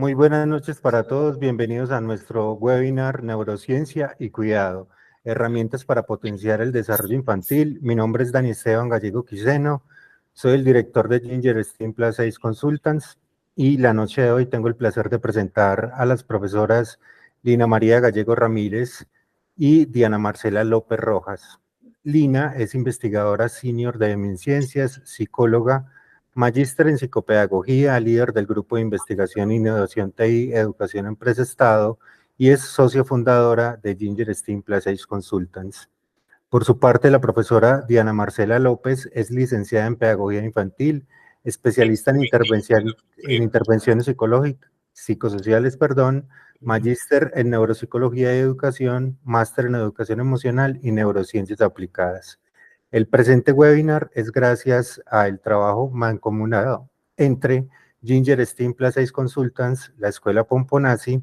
Muy buenas noches para todos, bienvenidos a nuestro webinar Neurociencia y Cuidado, herramientas para potenciar el desarrollo infantil. Mi nombre es Dani Esteban Gallego Quiseno, soy el director de Ginger Steam Plus 6 Consultants y la noche de hoy tengo el placer de presentar a las profesoras Lina María Gallego Ramírez y Diana Marcela López Rojas. Lina es investigadora senior de Ciencias, psicóloga, magíster en psicopedagogía, líder del grupo de investigación e innovación TI, Educación Empresa Estado, y es socia fundadora de Ginger Steam Plus 6 Consultants. Por su parte, la profesora Diana Marcela López es licenciada en Pedagogía Infantil, especialista en intervenciones psicosociales, magíster en Neuropsicología y Educación, máster en Educación Emocional y Neurociencias Aplicadas. El presente webinar es gracias al trabajo mancomunado entre Ginger Steam Plus 6 Consultants, la Escuela Pomponazzi,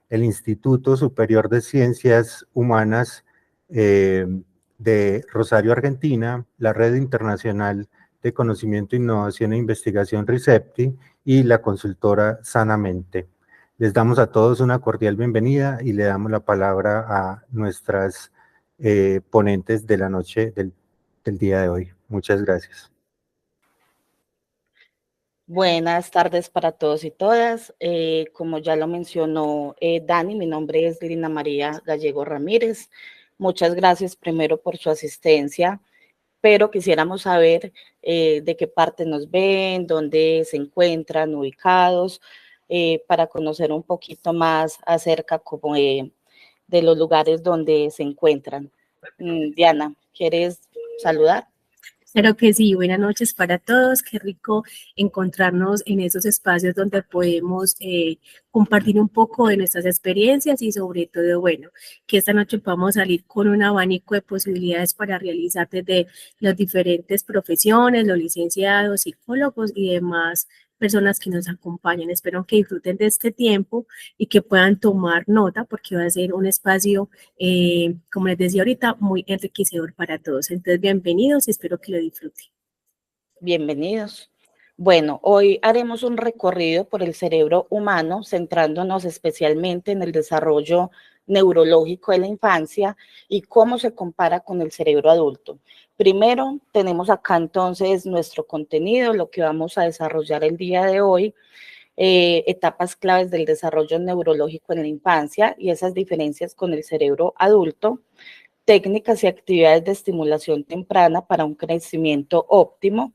el Instituto Superior de Ciencias Humanas de Rosario, Argentina, la Red Internacional de Conocimiento, Innovación e Investigación RICEPTI y la consultora Sanamente. Les damos a todos una cordial bienvenida y le damos la palabra a nuestras ponentes de la noche del día de hoy. Muchas gracias. Buenas tardes para todos y todas. Como ya lo mencionó Dani, mi nombre es Lina María Gallego Ramírez. Muchas gracias primero por su asistencia, pero quisiéramos saber de qué parte nos ven, dónde se encuentran ubicados, para conocer un poquito más acerca como de los lugares donde se encuentran. Diana, ¿quieres saludar? Claro que sí, buenas noches para todos, qué rico encontrarnos en esos espacios donde podemos compartir un poco de nuestras experiencias y sobre todo, bueno, que esta noche podamos salir con un abanico de posibilidades para realizar desde las diferentes profesiones, los licenciados, psicólogos y demás personas que nos acompañan. Espero que disfruten de este tiempo y que puedan tomar nota porque va a ser un espacio, como les decía ahorita, muy enriquecedor para todos. Entonces, bienvenidos y espero que lo disfruten. Bienvenidos. Bueno, hoy haremos un recorrido por el cerebro humano, centrándonos especialmente en el desarrollo neurológico de la infancia y cómo se compara con el cerebro adulto. Primero, tenemos acá entonces nuestro contenido, lo que vamos a desarrollar el día de hoy, etapas claves del desarrollo neurológico en la infancia y esas diferencias con el cerebro adulto, técnicas y actividades de estimulación temprana para un crecimiento óptimo,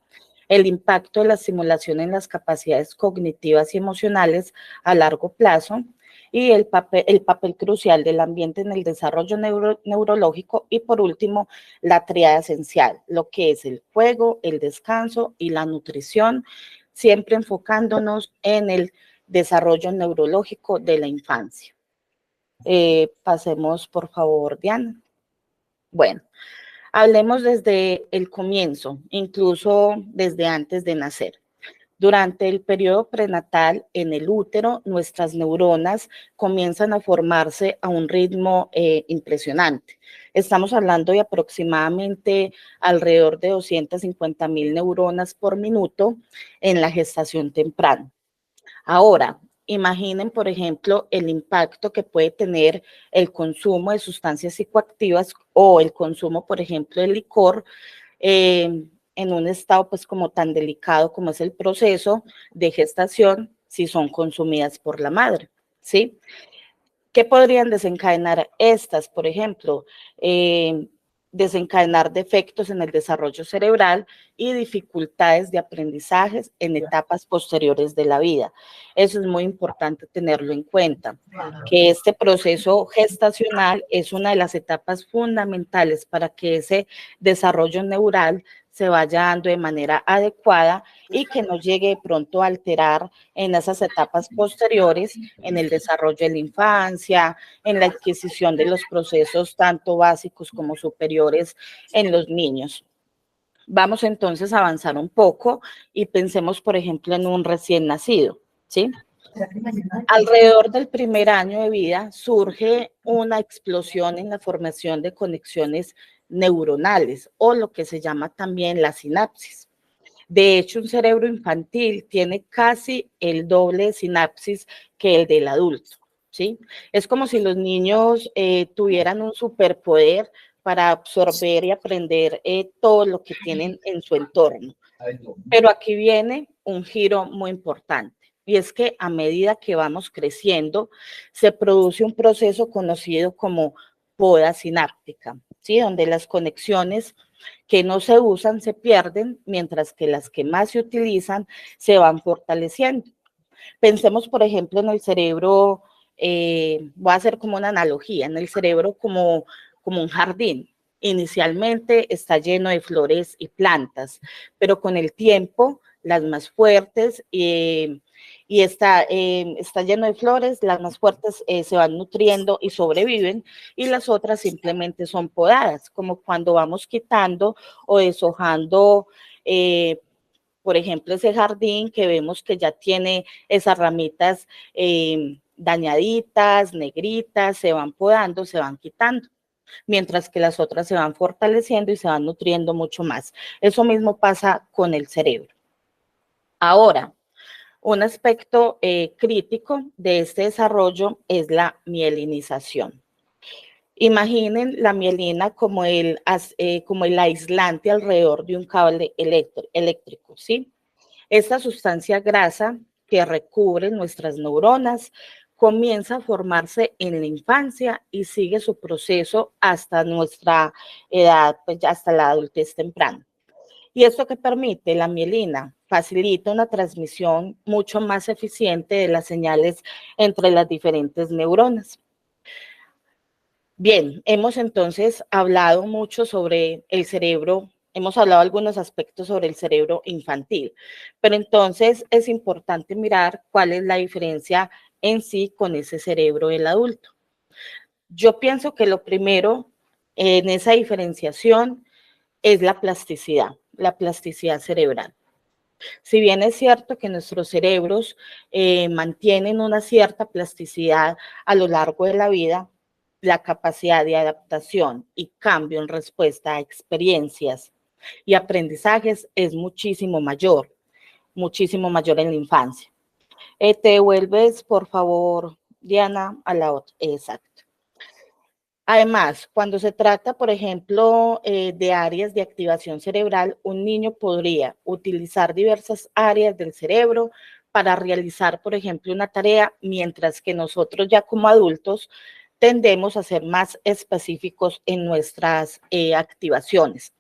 el impacto de la estimulación en las capacidades cognitivas y emocionales a largo plazo y el papel crucial del ambiente en el desarrollo neurológico y por último la tríada esencial, lo que es el juego, el descanso y la nutrición, siempre enfocándonos en el desarrollo neurológico de la infancia. Pasemos por favor, Diana. Bueno, hablemos desde el comienzo, incluso desde antes de nacer. Durante el periodo prenatal en el útero, nuestras neuronas comienzan a formarse a un ritmo impresionante. Estamos hablando de aproximadamente alrededor de 250.000 neuronas por minuto en la gestación temprana. Ahora, imaginen, por ejemplo, el impacto que puede tener el consumo de sustancias psicoactivas o el consumo, por ejemplo, de licor en un estado pues como tan delicado como es el proceso de gestación si son consumidas por la madre, ¿sí? ¿Qué podrían desencadenar estas, por ejemplo? Desencadenar defectos en el desarrollo cerebral y dificultades de aprendizajes en etapas posteriores de la vida. Eso es muy importante tenerlo en cuenta, que este proceso gestacional es una de las etapas fundamentales para que ese desarrollo neural se vaya dando de manera adecuada y que no llegue de pronto a alterar en esas etapas posteriores, en el desarrollo de la infancia, en la adquisición de los procesos tanto básicos como superiores en los niños. Vamos entonces a avanzar un poco y pensemos, por ejemplo, en un recién nacido, ¿sí? Alrededor del primer año de vida surge una explosión en la formación de conexiones neuronales o lo que se llama también la sinapsis. De hecho, un cerebro infantil tiene casi el doble de sinapsis que el del adulto, ¿sí? Es como si los niños tuvieran un superpoder para absorber y aprender todo lo que tienen en su entorno. Pero aquí viene un giro muy importante. Y es que a medida que vamos creciendo, se produce un proceso conocido como poda sináptica, ¿sí? Donde las conexiones que no se usan se pierden, mientras que las que más se utilizan se van fortaleciendo. Pensemos, por ejemplo, en el cerebro, voy a hacer como una analogía, en el cerebro como un jardín. Inicialmente está lleno de flores y plantas, pero con el tiempo las más fuertes está lleno de flores, las más fuertes se van nutriendo y sobreviven y las otras simplemente son podadas, como cuando vamos quitando o deshojando por ejemplo, ese jardín que vemos que ya tiene esas ramitas dañaditas, negritas, se van podando, se van quitando, mientras que las otras se van fortaleciendo y se van nutriendo mucho más. Eso mismo pasa con el cerebro. Ahora, un aspecto crítico de este desarrollo es la mielinización. Imaginen la mielina como el aislante alrededor de un cable eléctrico, ¿sí? Esta sustancia grasa que recubre nuestras neuronas comienza a formarse en la infancia y sigue su proceso hasta nuestra edad, pues ya hasta la adultez temprana. ¿Y esto qué permite? La mielina facilita una transmisión mucho más eficiente de las señales entre las diferentes neuronas. Bien, hemos entonces hablado mucho sobre el cerebro, hemos hablado algunos aspectos sobre el cerebro infantil, pero entonces es importante mirar cuál es la diferencia en sí con ese cerebro del adulto. Yo pienso que lo primero en esa diferenciación es la plasticidad cerebral. Si bien es cierto que nuestros cerebros mantienen una cierta plasticidad a lo largo de la vida, la capacidad de adaptación y cambio en respuesta a experiencias y aprendizajes es muchísimo mayor en la infancia. Te vuelves, por favor, Diana, a la otra. Exacto. Además, cuando se trata, por ejemplo, de áreas de activación cerebral, un niño podría utilizar diversas áreas del cerebro para realizar, por ejemplo, una tarea, mientras que nosotros ya como adultos tendemos a ser más específicos en nuestras activaciones.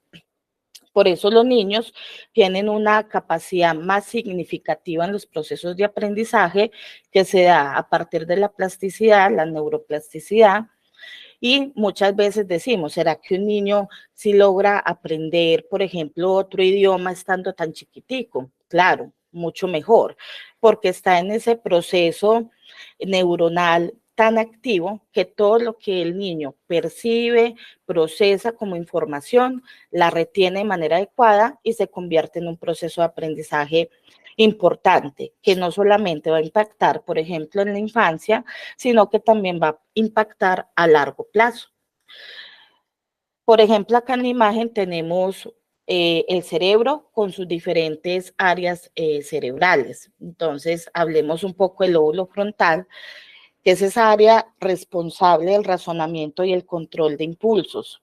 Por eso los niños tienen una capacidad más significativa en los procesos de aprendizaje que se da a partir de la plasticidad, la neuroplasticidad. Y muchas veces decimos, ¿será que un niño sí logra aprender, por ejemplo, otro idioma estando tan chiquitico? Claro, mucho mejor, porque está en ese proceso neuronal tan activo que todo lo que el niño percibe, procesa como información, la retiene de manera adecuada y se convierte en un proceso de aprendizaje importante, que no solamente va a impactar, por ejemplo, en la infancia, sino que también va a impactar a largo plazo. Por ejemplo, acá en la imagen tenemos el cerebro con sus diferentes áreas cerebrales. Entonces, hablemos un poco del lóbulo frontal, que es esa área responsable del razonamiento y el control de impulsos,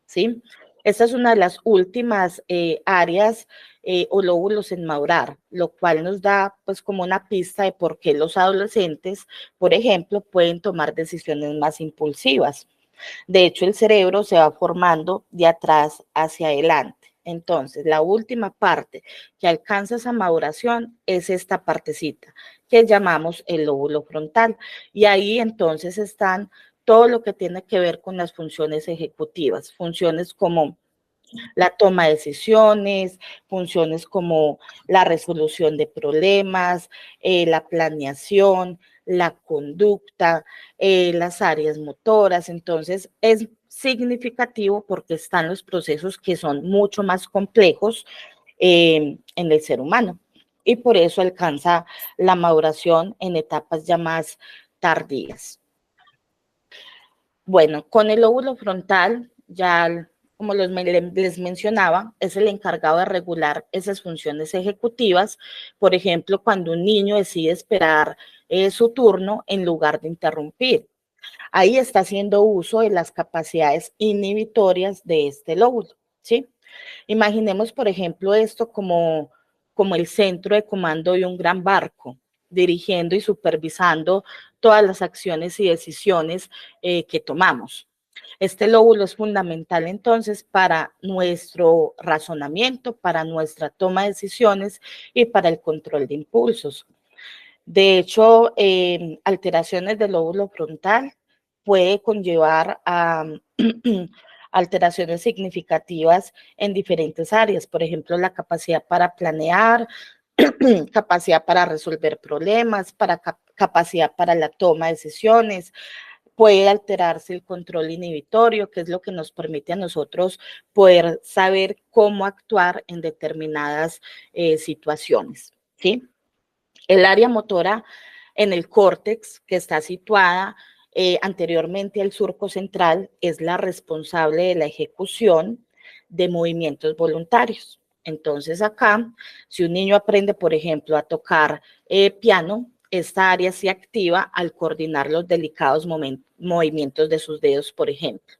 ¿sí? Esta es una de las últimas áreas o lóbulos en madurar, lo cual nos da pues como una pista de por qué los adolescentes, por ejemplo, pueden tomar decisiones más impulsivas. De hecho, el cerebro se va formando de atrás hacia adelante. Entonces, la última parte que alcanza esa maduración es esta partecita que llamamos el lóbulo frontal. Y ahí entonces están todo lo que tiene que ver con las funciones ejecutivas, funciones como la toma de decisiones, funciones como la resolución de problemas, la planeación, la conducta, las áreas motoras. Entonces, es significativo porque están los procesos que son mucho más complejos en el ser humano y por eso alcanza la maduración en etapas ya más tardías. Bueno, con el lóbulo frontal ya como les mencionaba, es el encargado de regular esas funciones ejecutivas. Por ejemplo, cuando un niño decide esperar su turno en lugar de interrumpir. Ahí está haciendo uso de las capacidades inhibitorias de este lóbulo, ¿sí? Imaginemos, por ejemplo, esto como el centro de comando de un gran barco, dirigiendo y supervisando todas las acciones y decisiones que tomamos. Este lóbulo es fundamental entonces para nuestro razonamiento, para nuestra toma de decisiones y para el control de impulsos. De hecho, alteraciones del lóbulo frontal puede conllevar a alteraciones significativas en diferentes áreas, por ejemplo, la capacidad para planear, capacidad para resolver problemas, capacidad para la toma de decisiones. Puede alterarse el control inhibitorio, que es lo que nos permite a nosotros poder saber cómo actuar en determinadas situaciones, ¿sí? El área motora en el córtex, que está situada anteriormente al surco central, es la responsable de la ejecución de movimientos voluntarios. Entonces acá, si un niño aprende, por ejemplo, a tocar piano, esta área se activa al coordinar los delicados movimientos de sus dedos, por ejemplo.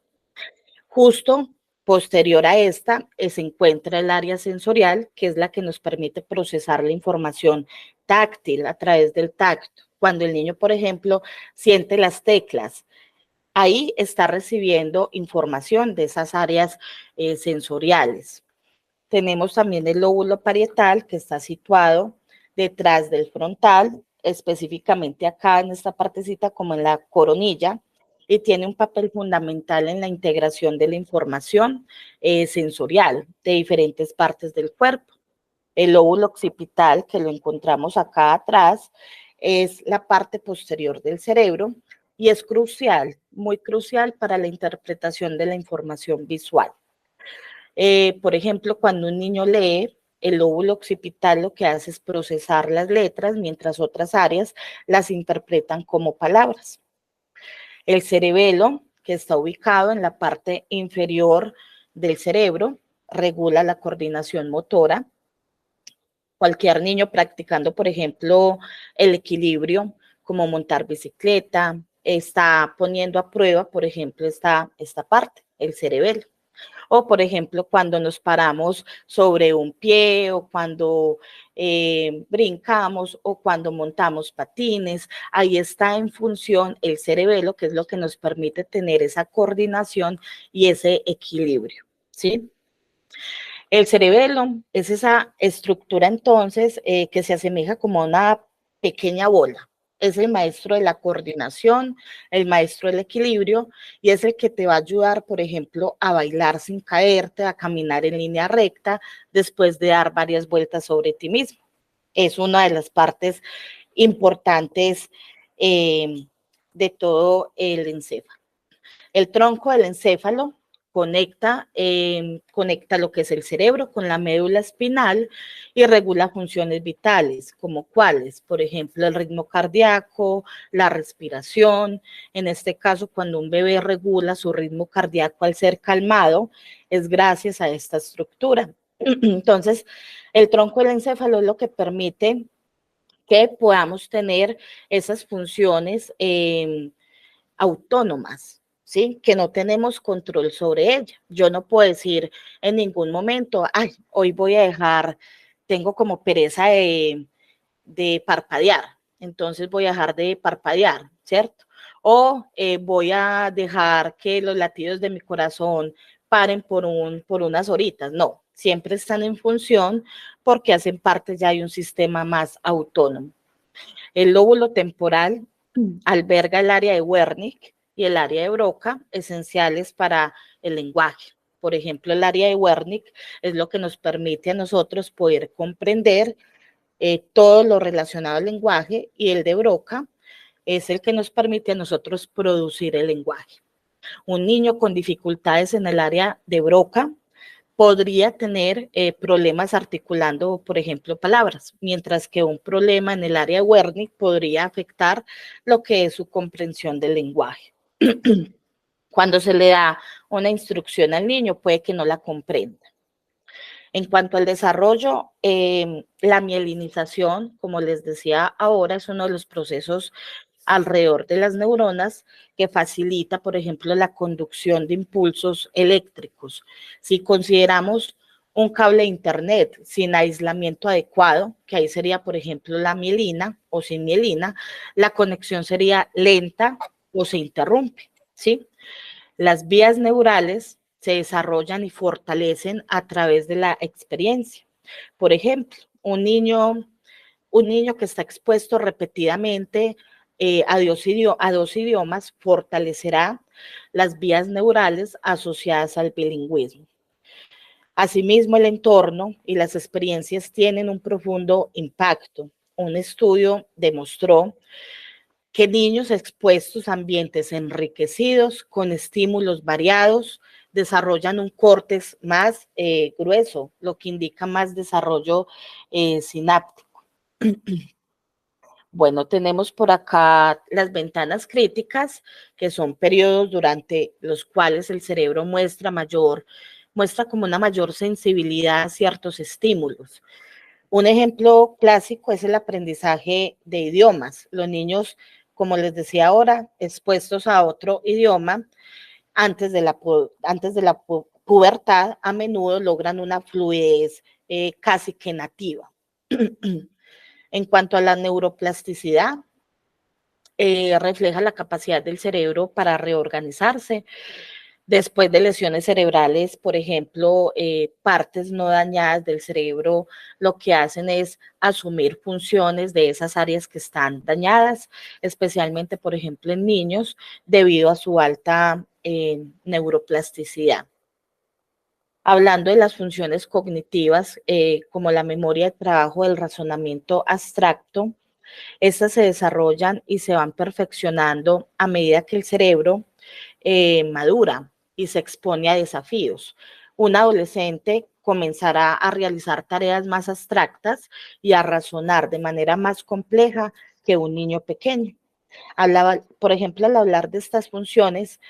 Justo posterior a esta se encuentra el área sensorial, que es la que nos permite procesar la información táctil a través del tacto. Cuando el niño, por ejemplo, siente las teclas, ahí está recibiendo información de esas áreas sensoriales. Tenemos también el lóbulo parietal, que está situado detrás del frontal, específicamente acá en esta partecita como en la coronilla, y tiene un papel fundamental en la integración de la información sensorial de diferentes partes del cuerpo. El lóbulo occipital, que lo encontramos acá atrás, es la parte posterior del cerebro y es crucial, muy crucial para la interpretación de la información visual. Por ejemplo, cuando un niño lee, el lóbulo occipital lo que hace es procesar las letras, mientras otras áreas las interpretan como palabras. El cerebelo, que está ubicado en la parte inferior del cerebro, regula la coordinación motora. Cualquier niño practicando, por ejemplo, el equilibrio, como montar bicicleta, está poniendo a prueba, por ejemplo, esta parte, el cerebelo. O, por ejemplo, cuando nos paramos sobre un pie o cuando brincamos o cuando montamos patines, ahí está en función el cerebelo, que es lo que nos permite tener esa coordinación y ese equilibrio, ¿sí? El cerebelo es esa estructura entonces que se asemeja como a una pequeña bola. Es el maestro de la coordinación, el maestro del equilibrio y es el que te va a ayudar, por ejemplo, a bailar sin caerte, a caminar en línea recta después de dar varias vueltas sobre ti mismo. Es una de las partes importantes de todo el encéfalo. El tronco del encéfalo conecta lo que es el cerebro con la médula espinal y regula funciones vitales, como cuáles, por ejemplo, el ritmo cardíaco, la respiración. En este caso, cuando un bebé regula su ritmo cardíaco al ser calmado, es gracias a esta estructura. Entonces, el tronco del encéfalo es lo que permite que podamos tener esas funciones autónomas, ¿sí? Que no tenemos control sobre ella. Yo no puedo decir en ningún momento, ay, hoy voy a dejar, tengo como pereza de parpadear, entonces voy a dejar de parpadear, ¿cierto? O voy a dejar que los latidos de mi corazón paren por unas horitas. No, siempre están en función porque hacen parte ya de un sistema más autónomo. El lóbulo temporal alberga el área de Wernicke y el área de Broca, esenciales para el lenguaje. Por ejemplo, el área de Wernicke es lo que nos permite a nosotros poder comprender todo lo relacionado al lenguaje y el de Broca es el que nos permite a nosotros producir el lenguaje. Un niño con dificultades en el área de Broca podría tener problemas articulando, por ejemplo, palabras, mientras que un problema en el área de Wernicke podría afectar lo que es su comprensión del lenguaje. Cuando se le da una instrucción al niño, puede que no la comprenda. En cuanto al desarrollo, la mielinización, como les decía ahora, es uno de los procesos alrededor de las neuronas que facilita, por ejemplo, la conducción de impulsos eléctricos. Si consideramos un cable de internet sin aislamiento adecuado, que ahí sería, por ejemplo, la mielina o sin mielina, la conexión sería lenta o se interrumpe, ¿sí? Las vías neurales se desarrollan y fortalecen a través de la experiencia. Por ejemplo, un niño que está expuesto repetidamente a dos idiomas fortalecerá las vías neurales asociadas al bilingüismo. Asimismo, el entorno y las experiencias tienen un profundo impacto. Un estudio demostró que niños expuestos a ambientes enriquecidos con estímulos variados desarrollan un córtex más grueso, lo que indica más desarrollo sináptico. Bueno, tenemos por acá las ventanas críticas, que son periodos durante los cuales el cerebro muestra como una mayor sensibilidad a ciertos estímulos. Un ejemplo clásico es el aprendizaje de idiomas. Los niños, como les decía ahora, expuestos a otro idioma antes de la pubertad, a menudo logran una fluidez casi que nativa. En cuanto a la neuroplasticidad, refleja la capacidad del cerebro para reorganizarse. Después de lesiones cerebrales, por ejemplo, partes no dañadas del cerebro, lo que hacen es asumir funciones de esas áreas que están dañadas, especialmente, por ejemplo, en niños, debido a su alta neuroplasticidad. Hablando de las funciones cognitivas, como la memoria de trabajo, el razonamiento abstracto, estas se desarrollan y se van perfeccionando a medida que el cerebro madura y se expone a desafíos. Un adolescente comenzará a realizar tareas más abstractas y a razonar de manera más compleja que un niño pequeño. Por ejemplo, al hablar de estas funciones,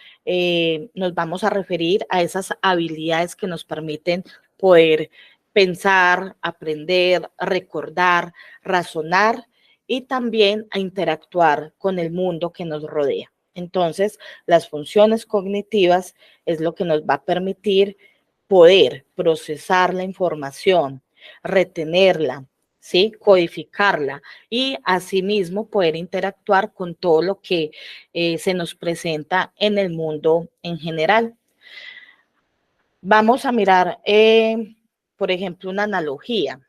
nos vamos a referir a esas habilidades que nos permiten poder pensar, aprender, recordar, razonar y también a interactuar con el mundo que nos rodea. Entonces, las funciones cognitivas es lo que nos va a permitir poder procesar la información, retenerla, ¿sí? Codificarla y asimismo poder interactuar con todo lo que se nos presenta en el mundo en general. Vamos a mirar, por ejemplo, una analogía.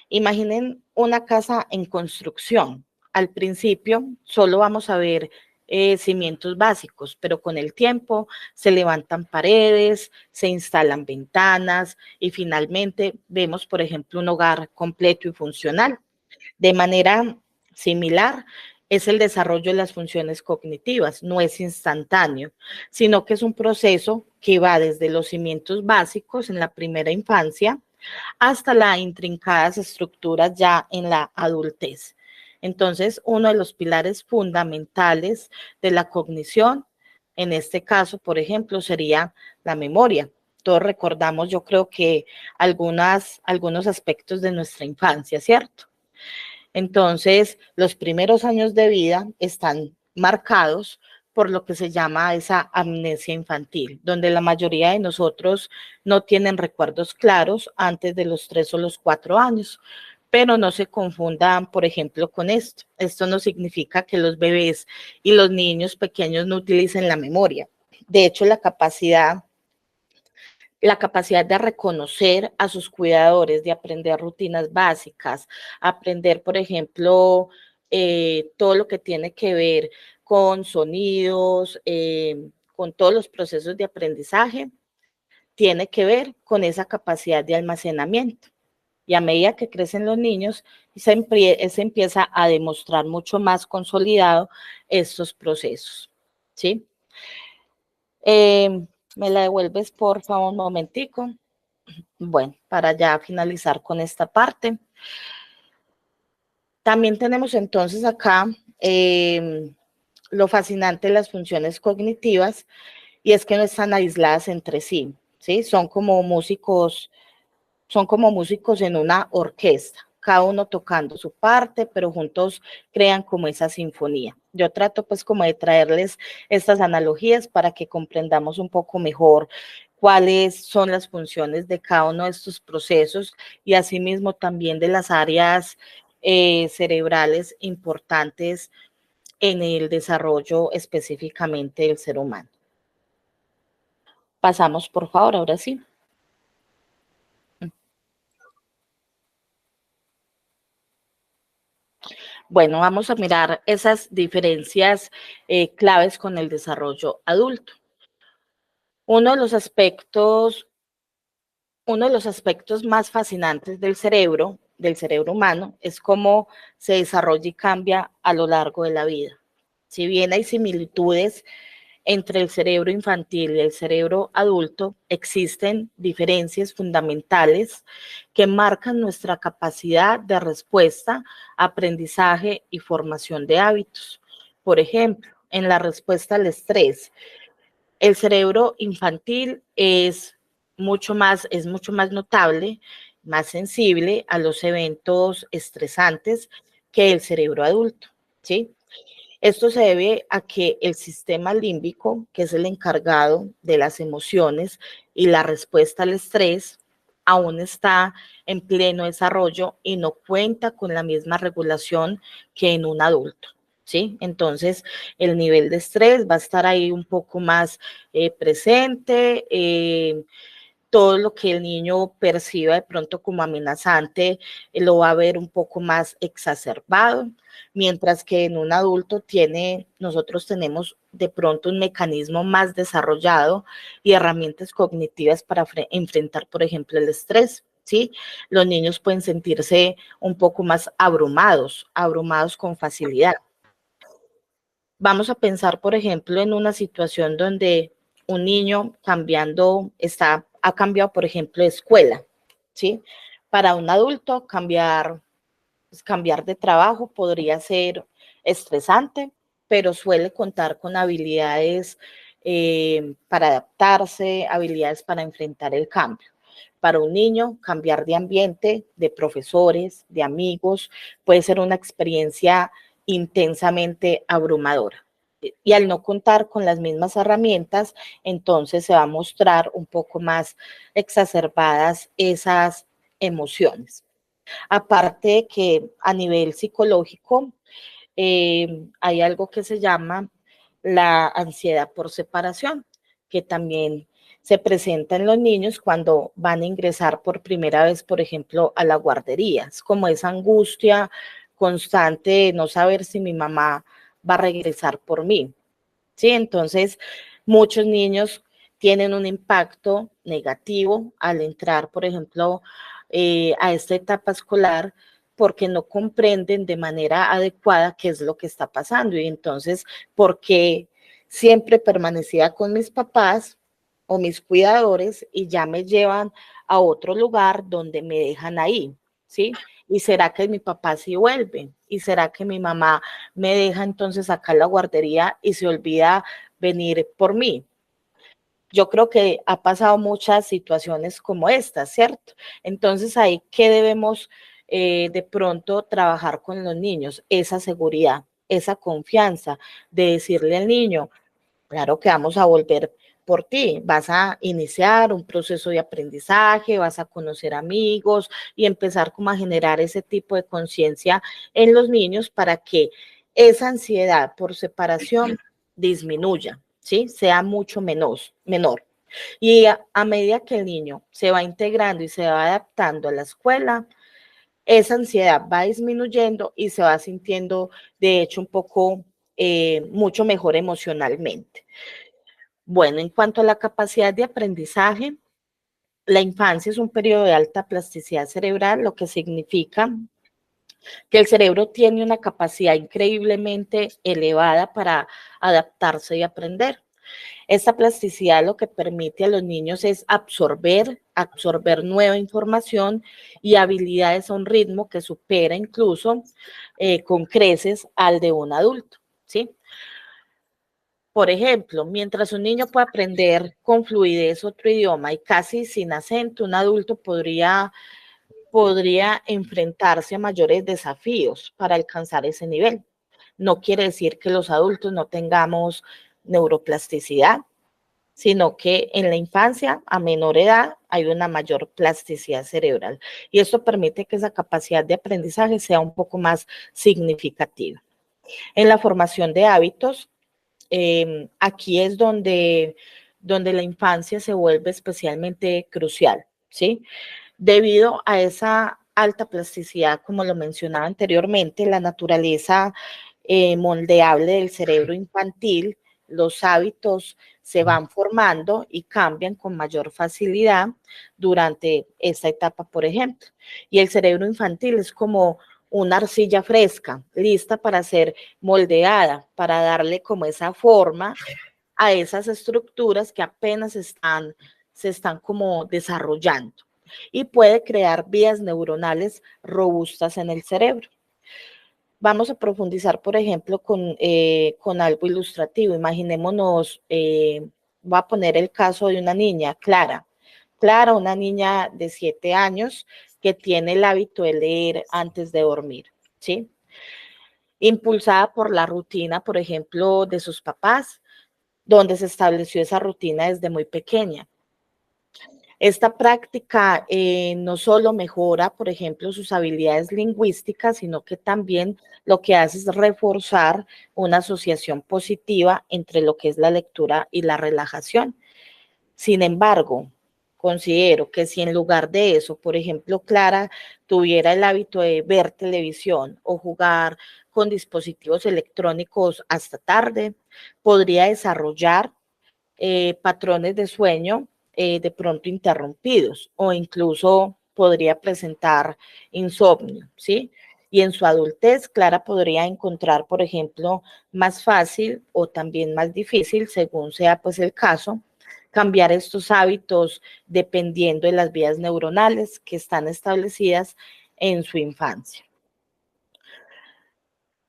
Imaginen una casa en construcción. Al principio solo vamos a ver cimientos básicos, pero con el tiempo se levantan paredes, se instalan ventanas y finalmente vemos, por ejemplo, un hogar completo y funcional. De manera similar, es el desarrollo de las funciones cognitivas, no es instantáneo, sino que es un proceso que va desde los cimientos básicos en la primera infancia hasta las intrincadas estructuras ya en la adultez. Entonces, uno de los pilares fundamentales de la cognición, en este caso, por ejemplo, sería la memoria. Todos recordamos, yo creo que algunos aspectos de nuestra infancia, ¿cierto? Entonces, los primeros años de vida están marcados por lo que se llama esa amnesia infantil, donde la mayoría de nosotros no tienen recuerdos claros antes de los 3 o los 4 años. Pero no se confundan, por ejemplo, con esto. Esto no significa que los bebés y los niños pequeños no utilicen la memoria. De hecho, la capacidad de reconocer a sus cuidadores, de aprender rutinas básicas, aprender, por ejemplo, todo lo que tiene que ver con sonidos, con todos los procesos de aprendizaje, tiene que ver con esa capacidad de almacenamiento. Y a medida que crecen los niños, se empieza a demostrar mucho más consolidado estos procesos, ¿sí? ¿Me la devuelves, por favor, un momentico? Bueno, para ya finalizar con esta parte. También tenemos entonces acá lo fascinante de las funciones cognitivas y es que no están aisladas entre sí, ¿sí? Son como músicos en una orquesta, cada uno tocando su parte, pero juntos crean como esa sinfonía. Yo trato pues como de traerles estas analogías para que comprendamos un poco mejor cuáles son las funciones de cada uno de estos procesos y asimismo también de las áreas cerebrales importantes en el desarrollo específicamente del ser humano. Pasamos, por favor, ahora sí. Bueno, vamos a mirar esas diferencias claves con el desarrollo adulto. Uno de los aspectos más fascinantes del cerebro humano, es cómo se desarrolla y cambia a lo largo de la vida. Si bien hay similitudes entre el cerebro infantil y el cerebro adulto, existen diferencias fundamentales que marcan nuestra capacidad de respuesta, aprendizaje y formación de hábitos. Por ejemplo, en la respuesta al estrés, el cerebro infantil es mucho más notable, más sensible a los eventos estresantes que el cerebro adulto, ¿sí? Esto se debe a que el sistema límbico, que es el encargado de las emociones y la respuesta al estrés, aún está en pleno desarrollo y no cuenta con la misma regulación que en un adulto, ¿sí? Entonces, el nivel de estrés va a estar ahí un poco más presente, todo lo que el niño perciba de pronto como amenazante lo va a ver un poco más exacerbado, mientras que en un adulto nosotros tenemos de pronto un mecanismo más desarrollado y herramientas cognitivas para enfrentar, por ejemplo, el estrés, ¿sí? Los niños pueden sentirse un poco más abrumados con facilidad. Vamos a pensar, por ejemplo, en una situación donde un niño ha cambiado, por ejemplo, de escuela, ¿sí? Para un adulto, cambiar de trabajo podría ser estresante, pero suele contar con habilidades para adaptarse, habilidades para enfrentar el cambio. Para un niño, cambiar de ambiente, de profesores, de amigos, puede ser una experiencia intensamente abrumadora. Y al no contar con las mismas herramientas, entonces se va a mostrar un poco más exacerbadas esas emociones. Aparte que a nivel psicológico hay algo que se llama la ansiedad por separación, que también se presenta en los niños cuando van a ingresar por primera vez, por ejemplo, a la guardería. Es como esa angustia constante de no saber si mi mamá va a regresar por mí, ¿sí? Entonces, muchos niños tienen un impacto negativo al entrar, por ejemplo, a esta etapa escolar porque no comprenden de manera adecuada qué es lo que está pasando y entonces porque siempre permanecía con mis papás o mis cuidadores y ya me llevan a otro lugar donde me dejan ahí, ¿sí? ¿Y será que mi papá sí vuelve? ¿Y será que mi mamá me deja entonces acá en la guardería y se olvida venir por mí? Yo creo que ha pasado muchas situaciones como esta, ¿cierto? Entonces, ahí, ¿qué debemos de pronto trabajar con los niños? Esa seguridad, esa confianza de decirle al niño, claro que vamos a volver por ti, vas a iniciar un proceso de aprendizaje, vas a conocer amigos y empezar como a generar ese tipo de conciencia en los niños para que esa ansiedad por separación disminuya, ¿sí? Sea mucho menor. Y a medida que el niño se va integrando y se va adaptando a la escuela, esa ansiedad va disminuyendo y se va sintiendo, de hecho, un poco, mucho mejor emocionalmente. Bueno, en cuanto a la capacidad de aprendizaje, la infancia es un periodo de alta plasticidad cerebral, lo que significa que el cerebro tiene una capacidad increíblemente elevada para adaptarse y aprender. Esta plasticidad lo que permite a los niños es absorber nueva información y habilidades a un ritmo que supera incluso con creces al de un adulto, ¿sí? Por ejemplo, mientras un niño puede aprender con fluidez otro idioma y casi sin acento, un adulto podría enfrentarse a mayores desafíos para alcanzar ese nivel. No quiere decir que los adultos no tengamos neuroplasticidad, sino que en la infancia, a menor edad, hay una mayor plasticidad cerebral. Y esto permite que esa capacidad de aprendizaje sea un poco más significativa. En la formación de hábitos, aquí es donde la infancia se vuelve especialmente crucial, ¿sí? Debido a esa alta plasticidad, como lo mencionaba anteriormente, la naturaleza moldeable del cerebro infantil, los hábitos se van formando y cambian con mayor facilidad durante esta etapa, por ejemplo. Y el cerebro infantil es como una arcilla fresca, lista para ser moldeada, para darle como esa forma a esas estructuras que apenas se están como desarrollando y puede crear vías neuronales robustas en el cerebro. Vamos a profundizar, por ejemplo, con algo ilustrativo. Imaginémonos, voy a poner el caso de una niña, Clara. Clara, una niña de 7 años que tiene el hábito de leer antes de dormir, ¿sí? Impulsada por la rutina, por ejemplo, de sus papás, donde se estableció esa rutina desde muy pequeña. Esta práctica no solo mejora, por ejemplo, sus habilidades lingüísticas, sino que también lo que hace es reforzar una asociación positiva entre lo que es la lectura y la relajación. Sin embargo, considero que si en lugar de eso, por ejemplo, Clara tuviera el hábito de ver televisión o jugar con dispositivos electrónicos hasta tarde, podría desarrollar patrones de sueño de pronto interrumpidos o incluso podría presentar insomnio, ¿sí? Y en su adultez, Clara podría encontrar, por ejemplo, más fácil o también más difícil, según sea pues el caso, cambiar estos hábitos dependiendo de las vías neuronales que están establecidas en su infancia.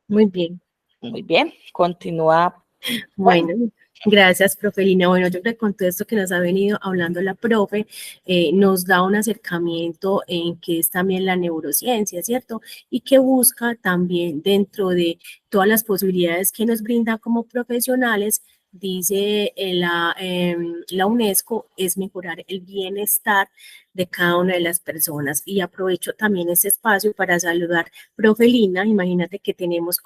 Muy bien. Muy bien, continúa. Bueno, gracias, profe Lina. Bueno, yo creo que con todo esto que nos ha venido hablando la profe, nos da un acercamiento en que es también la neurociencia, ¿cierto? Y que busca también dentro de todas las posibilidades que nos brinda como profesionales, dice la UNESCO, es mejorar el bienestar de cada una de las personas. Y aprovecho también este espacio para saludar, profe Lina. Imagínate que tenemos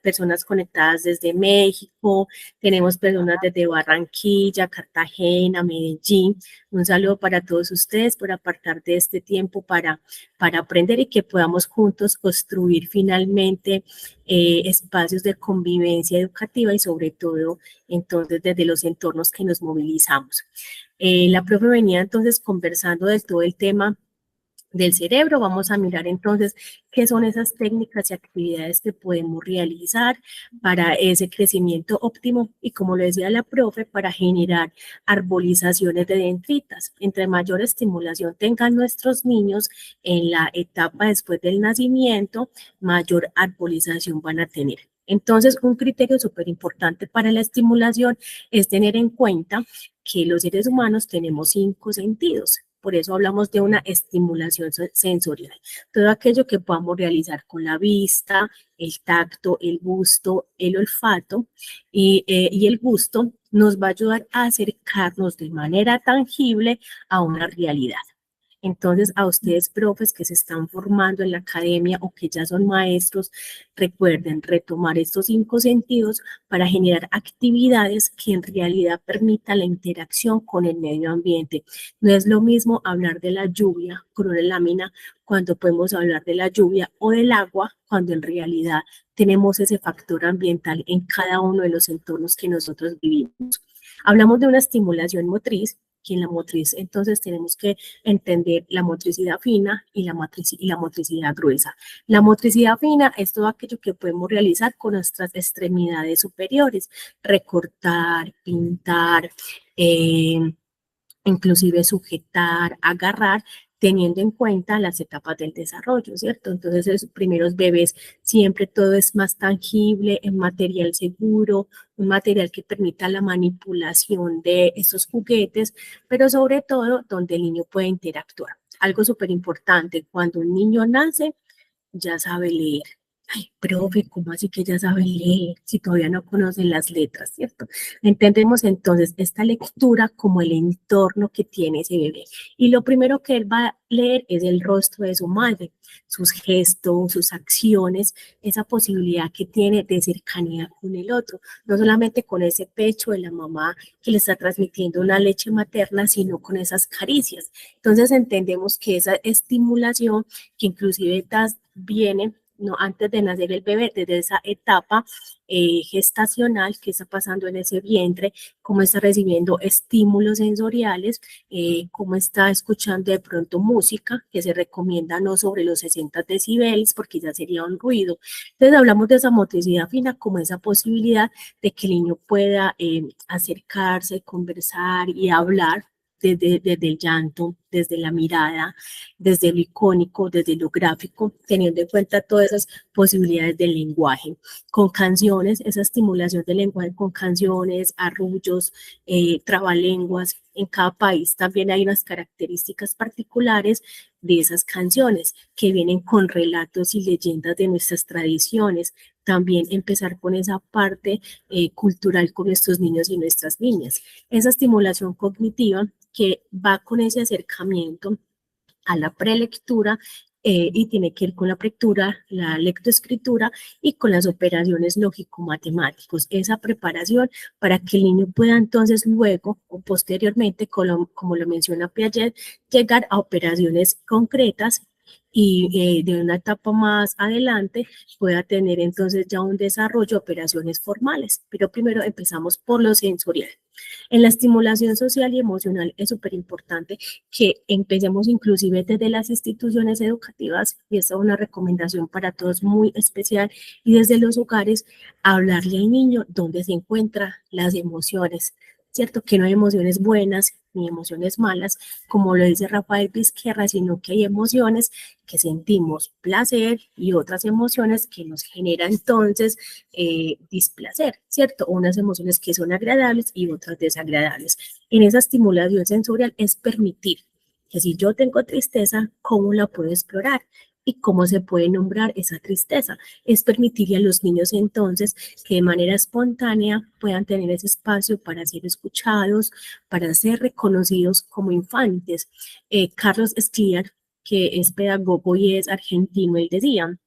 personas conectadas desde México, tenemos personas desde Barranquilla, Cartagena, Medellín. Un saludo para todos ustedes por apartar de este tiempo para aprender y que podamos juntos construir finalmente espacios de convivencia educativa y sobre todo entonces desde los entornos que nos movilizamos. La profe venía entonces conversando de todo el tema del cerebro. Vamos a mirar entonces qué son esas técnicas y actividades que podemos realizar para ese crecimiento óptimo y, como lo decía la profe, para generar arbolizaciones de dendritas. Entre mayor estimulación tengan nuestros niños en la etapa después del nacimiento, mayor arbolización van a tener. Entonces, un criterio súper importante para la estimulación es tener en cuenta que los seres humanos tenemos 5 sentidos. Por eso hablamos de una estimulación sensorial. Todo aquello que podamos realizar con la vista, el tacto, el gusto, el olfato y el gusto nos va a ayudar a acercarnos de manera tangible a una realidad. Entonces, a ustedes, profes, que se están formando en la academia o que ya son maestros, recuerden retomar estos 5 sentidos para generar actividades que en realidad permitan la interacción con el medio ambiente. No es lo mismo hablar de la lluvia con una lámina cuando podemos hablar de la lluvia o del agua cuando en realidad tenemos ese factor ambiental en cada uno de los entornos que nosotros vivimos. Hablamos de una estimulación motriz, que en la motriz entonces tenemos que entender la motricidad fina y la motricidad gruesa. La motricidad fina es todo aquello que podemos realizar con nuestras extremidades superiores, recortar, pintar, inclusive sujetar, agarrar, teniendo en cuenta las etapas del desarrollo, ¿cierto? Entonces, los primeros bebés siempre todo es más tangible, en material seguro, un material que permita la manipulación de esos juguetes, pero sobre todo donde el niño puede interactuar. Algo súper importante, cuando un niño nace, ya sabe leer. Ay, profe, ¿cómo así que ya sabe leer si todavía no conocen las letras, cierto? Entendemos entonces esta lectura como el entorno que tiene ese bebé. Y lo primero que él va a leer es el rostro de su madre, sus gestos, sus acciones, esa posibilidad que tiene de cercanía con el otro, no solamente con ese pecho de la mamá que le está transmitiendo una leche materna, sino con esas caricias. Entonces entendemos que esa estimulación que inclusive viene no, antes de nacer el bebé, desde esa etapa gestacional que está pasando en ese vientre, cómo está recibiendo estímulos sensoriales, cómo está escuchando de pronto música, que se recomienda no sobre los 60 decibeles, porque ya sería un ruido. Entonces hablamos de esa motricidad fina como esa posibilidad de que el niño pueda acercarse, conversar y hablar desde el llanto, desde la mirada, desde lo icónico, desde lo gráfico, teniendo en cuenta todas esas posibilidades del lenguaje. Con canciones, esa estimulación del lenguaje con canciones, arrullos, trabalenguas. En cada país también hay unas características particulares de esas canciones que vienen con relatos y leyendas de nuestras tradiciones. También empezar con esa parte cultural con nuestros niños y nuestras niñas. Esa estimulación cognitiva que va con ese acercamiento a la prelectura y tiene que ir con la prelectura, la lectoescritura y con las operaciones lógico-matemáticos. Esa preparación para que el niño pueda entonces luego o posteriormente, como lo menciona Piaget, llegar a operaciones concretas y de una etapa más adelante pueda tener entonces ya un desarrollo de operaciones formales. Pero primero empezamos por lo sensorial. En la estimulación social y emocional es súper importante que empecemos inclusive desde las instituciones educativas, y esta es una recomendación para todos muy especial, y desde los hogares, a hablarle al niño dónde se encuentran las emociones, ¿cierto? Que no hay emociones buenas ni emociones malas, como lo dice Rafael Vizquerra, sino que hay emociones que sentimos placer y otras emociones que nos generan entonces displacer, ¿cierto? Unas emociones que son agradables y otras desagradables. En esa estimulación sensorial es permitir que si yo tengo tristeza, ¿cómo la puedo explorar? ¿Y cómo se puede nombrar esa tristeza? Es permitirle a los niños entonces que de manera espontánea puedan tener ese espacio para ser escuchados, para ser reconocidos como infantes. Carlos Escliar, que es pedagogo y es argentino, él decía,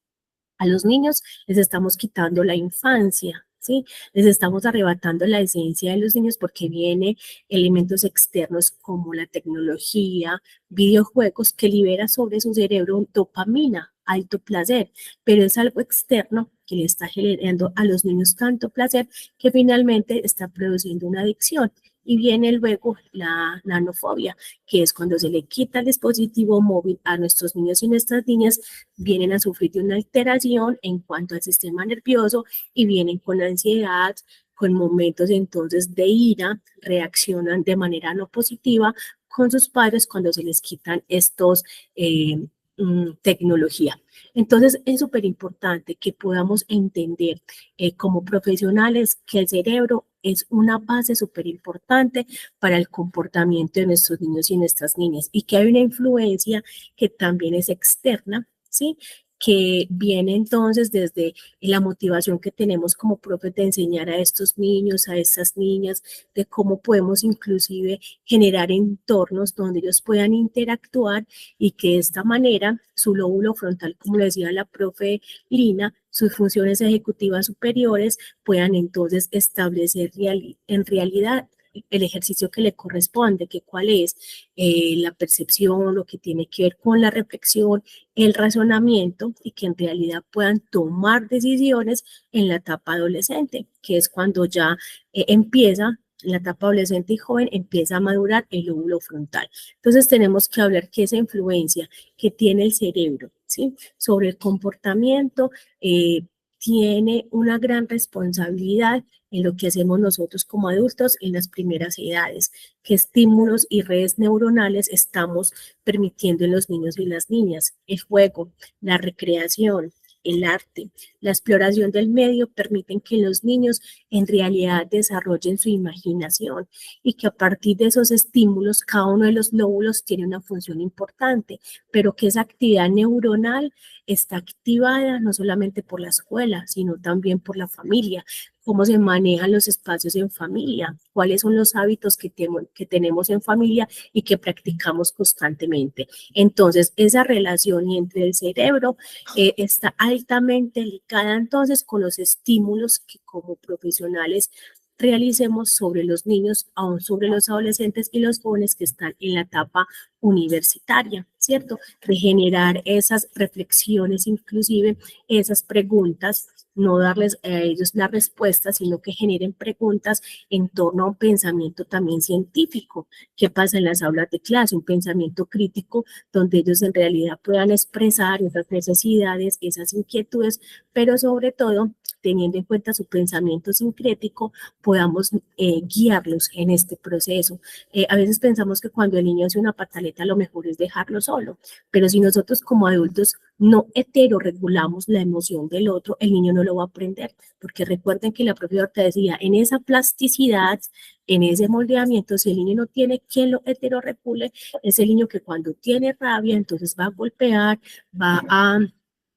a los niños les estamos quitando la infancia, ¿sí? Les estamos arrebatando la esencia de los niños porque viene elementos externos como la tecnología, videojuegos que libera sobre su cerebro dopamina, alto placer, pero es algo externo que le está generando a los niños tanto placer que finalmente está produciendo una adicción. Y viene luego la nanofobia, que es cuando se le quita el dispositivo móvil a nuestros niños y nuestras niñas, vienen a sufrir de una alteración en cuanto al sistema nervioso y vienen con ansiedad, con momentos entonces de ira, reaccionan de manera no positiva con sus padres cuando se les quitan estos tecnología. Entonces es súper importante que podamos entender como profesionales que el cerebro es una base súper importante para el comportamiento de nuestros niños y nuestras niñas y que hay una influencia que también es externa, ¿sí? Que viene entonces desde la motivación que tenemos como profes de enseñar a estos niños, a estas niñas, de cómo podemos inclusive generar entornos donde ellos puedan interactuar y que de esta manera su lóbulo frontal, como le decía la profe Lina, sus funciones ejecutivas superiores puedan entonces establecer en realidad el ejercicio que le corresponde, que cuál es la percepción, lo que tiene que ver con la reflexión, el razonamiento y que en realidad puedan tomar decisiones en la etapa adolescente, que es cuando ya empieza en la etapa adolescente y joven, empieza a madurar el lóbulo frontal. Entonces tenemos que hablar que esa influencia que tiene el cerebro, ¿sí? Sobre el comportamiento tiene una gran responsabilidad en lo que hacemos nosotros como adultos en las primeras edades, qué estímulos y redes neuronales estamos permitiendo en los niños y las niñas. El juego, la recreación, el arte, la exploración del medio permiten que los niños en realidad desarrollen su imaginación y que a partir de esos estímulos cada uno de los lóbulos tiene una función importante, pero que esa actividad neuronal está activada no solamente por la escuela, sino también por la familia. Cómo se manejan los espacios en familia, cuáles son los hábitos que tenemos en familia y que practicamos constantemente. Entonces, esa relación entre el cerebro está altamente ligada entonces con los estímulos que como profesionales realicemos sobre los niños, aún sobre los adolescentes y los jóvenes que están en la etapa universitaria, ¿cierto? De generar esas reflexiones, inclusive esas preguntas, no darles a ellos la respuesta, sino que generen preguntas en torno a un pensamiento también científico. ¿Qué pasa en las aulas de clase? Un pensamiento crítico donde ellos en realidad puedan expresar esas necesidades, esas inquietudes, pero sobre todo teniendo en cuenta su pensamiento sincrético, podamos guiarlos en este proceso. A veces pensamos que cuando el niño hace una pataleta, lo mejor es dejarlo solo, pero si nosotros como adultos no heteroregulamos la emoción del otro, el niño no lo va a aprender, porque recuerden que la propia Horta decía, en esa plasticidad, en ese moldeamiento, si el niño no tiene quien lo heteroregule, es el niño que cuando tiene rabia, entonces va a golpear, va a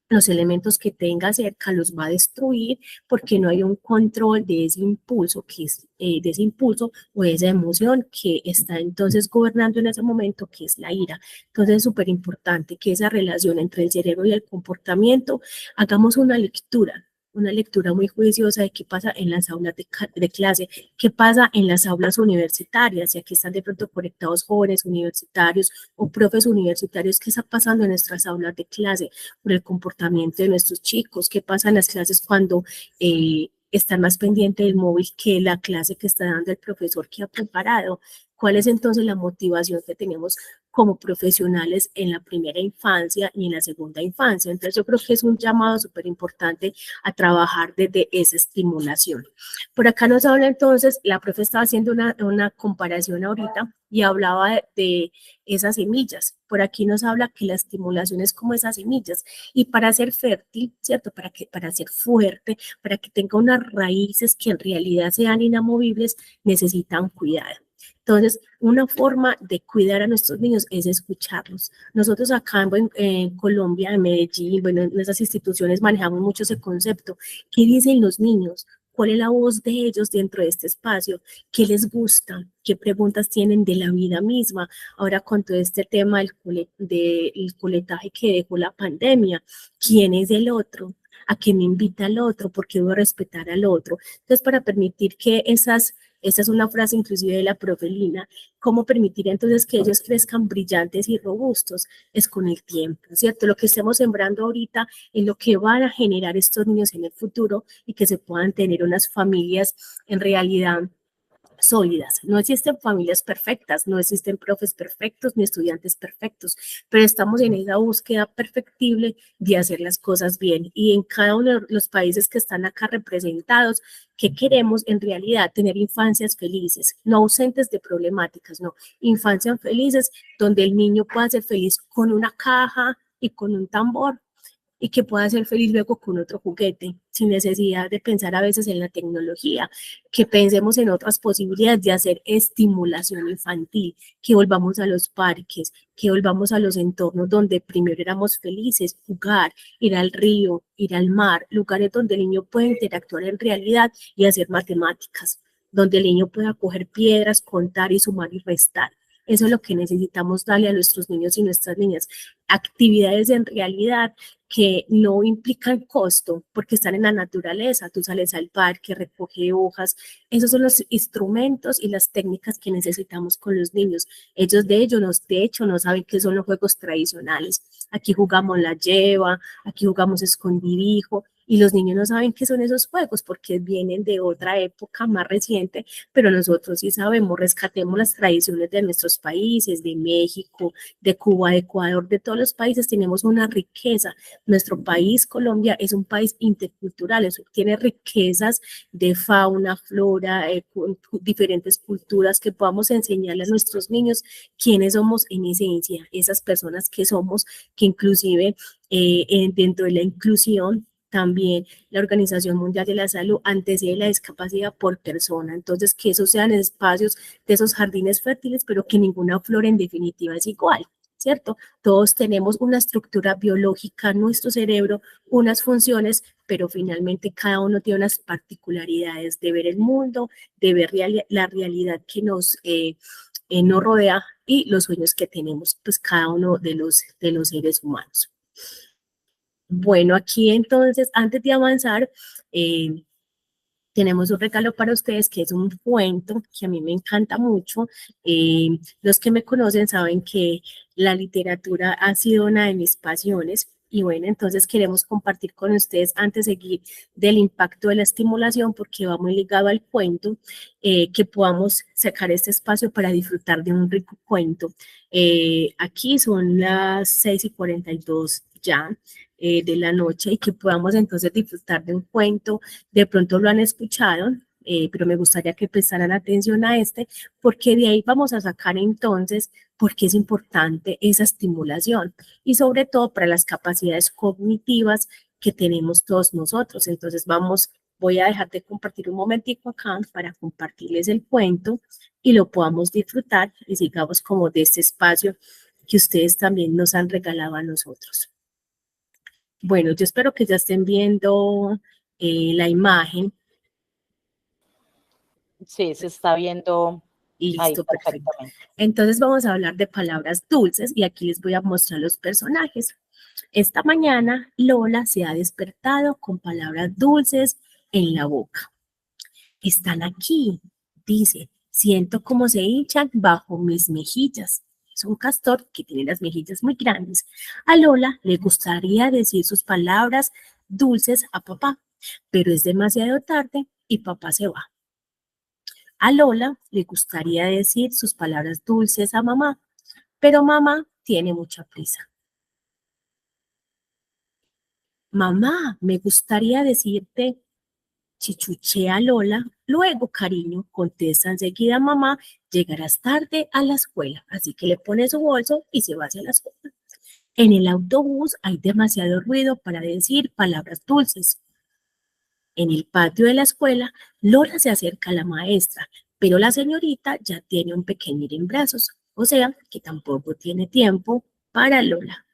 los elementos que tenga cerca los va a destruir porque no hay un control de ese impulso, de ese impulso o de esa emoción que está entonces gobernando en ese momento, que es la ira. Entonces es súper importante que esa relación entre el cerebro y el comportamiento, hagamos una lectura muy juiciosa de qué pasa en las aulas de clase, qué pasa en las aulas universitarias, y aquí están de pronto conectados jóvenes universitarios o profes universitarios, qué está pasando en nuestras aulas de clase por el comportamiento de nuestros chicos, qué pasa en las clases cuando están más pendientes del móvil que la clase que está dando el profesor que ha preparado. ¿Cuál es entonces la motivación que tenemos como profesionales en la primera infancia y en la segunda infancia? Entonces yo creo que es un llamado súper importante a trabajar desde esa estimulación. Por acá nos habla entonces, la profe estaba haciendo una comparación ahorita y hablaba de esas semillas. Por aquí nos habla que la estimulación es como esas semillas y para ser fértil, ¿cierto? Para ser fuerte, para que tenga unas raíces que en realidad sean inamovibles, necesitan cuidado. Entonces, una forma de cuidar a nuestros niños es escucharlos. Nosotros acá en Colombia, en Medellín, bueno, en esas instituciones manejamos mucho ese concepto. ¿Qué dicen los niños? ¿Cuál es la voz de ellos dentro de este espacio? ¿Qué les gusta? ¿Qué preguntas tienen de la vida misma? Ahora con todo este tema del coletaje que dejó la pandemia, ¿quién es el otro? ¿A qué me invita el otro? ¿Por qué debo respetar al otro? Entonces, para permitir que esa es una frase inclusive de la profe Lina, cómo permitir entonces que ellos crezcan brillantes y robustos, es con el tiempo, ¿cierto? Lo que estemos sembrando ahorita es lo que van a generar estos niños en el futuro y que se puedan tener unas familias en realidad sólidas. No existen familias perfectas, no existen profes perfectos ni estudiantes perfectos, pero estamos en esa búsqueda perfectible de hacer las cosas bien. Y en cada uno de los países que están acá representados, ¿qué queremos en realidad? Tener infancias felices, no ausentes de problemáticas, no, infancias felices donde el niño pueda ser feliz con una caja y con un tambor, y que pueda ser feliz luego con otro juguete, sin necesidad de pensar a veces en la tecnología, que pensemos en otras posibilidades de hacer estimulación infantil, que volvamos a los parques, que volvamos a los entornos donde primero éramos felices, jugar, ir al río, ir al mar, lugares donde el niño puede interactuar en realidad y hacer matemáticas, donde el niño pueda coger piedras, contar y sumar y restar. Eso es lo que necesitamos darle a nuestros niños y nuestras niñas. Actividades en realidad que no implican costo, porque están en la naturaleza. Tú sales al parque, recoge hojas. Esos son los instrumentos y las técnicas que necesitamos con los niños. Ellos de hecho no saben qué son los juegos tradicionales. Aquí jugamos la lleva, aquí jugamos escondidijo. y los niños no saben qué son esos juegos porque vienen de otra época más reciente, pero nosotros sí sabemos, rescatemos las tradiciones de nuestros países, de México, de Cuba, de Ecuador, de todos los países, tenemos una riqueza. Nuestro país, Colombia, es un país intercultural, tiene riquezas de fauna, flora, diferentes culturas que podamos enseñarle a nuestros niños quiénes somos en esencia, esas personas que somos, que inclusive dentro de la inclusión también la Organización Mundial de la Salud antecede la discapacidad por persona. Entonces, que esos sean espacios de esos jardines fértiles, pero que ninguna flor en definitiva es igual, ¿cierto? Todos tenemos una estructura biológica, nuestro cerebro, unas funciones, pero finalmente cada uno tiene unas particularidades de ver el mundo, de ver la realidad que nos rodea y los sueños que tenemos, pues cada uno de los seres humanos. Bueno, aquí entonces, antes de avanzar, tenemos un regalo para ustedes que es un cuento que a mí me encanta mucho. Los que me conocen saben que la literatura ha sido una de mis pasiones y bueno, entonces queremos compartir con ustedes antes de seguir del impacto de la estimulación porque va muy ligado al cuento, que podamos sacar este espacio para disfrutar de un rico cuento. Aquí son las 6:42 ya de la noche y que podamos entonces disfrutar de un cuento. De pronto lo han escuchado, pero me gustaría que prestaran atención a este, porque de ahí vamos a sacar entonces por qué es importante esa estimulación y sobre todo para las capacidades cognitivas que tenemos todos nosotros. Entonces voy a dejar de compartir un momentico acá para compartirles el cuento y lo podamos disfrutar y sigamos como de este espacio que ustedes también nos han regalado a nosotros. Bueno, yo espero que ya estén viendo la imagen. Sí, se está viendo ahí Listo, perfecto. perfectamente. Entonces vamos a hablar de palabras dulces y aquí les voy a mostrar los personajes. Esta mañana Lola se ha despertado con palabras dulces en la boca. Están aquí, dice, siento como se hinchan bajo mis mejillas. Es un castor que tiene las mejillas muy grandes. A Lola le gustaría decir sus palabras dulces a papá, pero es demasiado tarde y papá se va. A Lola le gustaría decir sus palabras dulces a mamá, pero mamá tiene mucha prisa. Mamá, me gustaría decirte, chichuchea Lola. Luego, cariño, contesta enseguida mamá, llegarás tarde a la escuela. Así que le pone su bolso y se va hacia la escuela. En el autobús hay demasiado ruido para decir palabras dulces. En el patio de la escuela, Lola se acerca a la maestra, pero la señorita ya tiene un pequeño en brazos, o sea que tampoco tiene tiempo para Lola.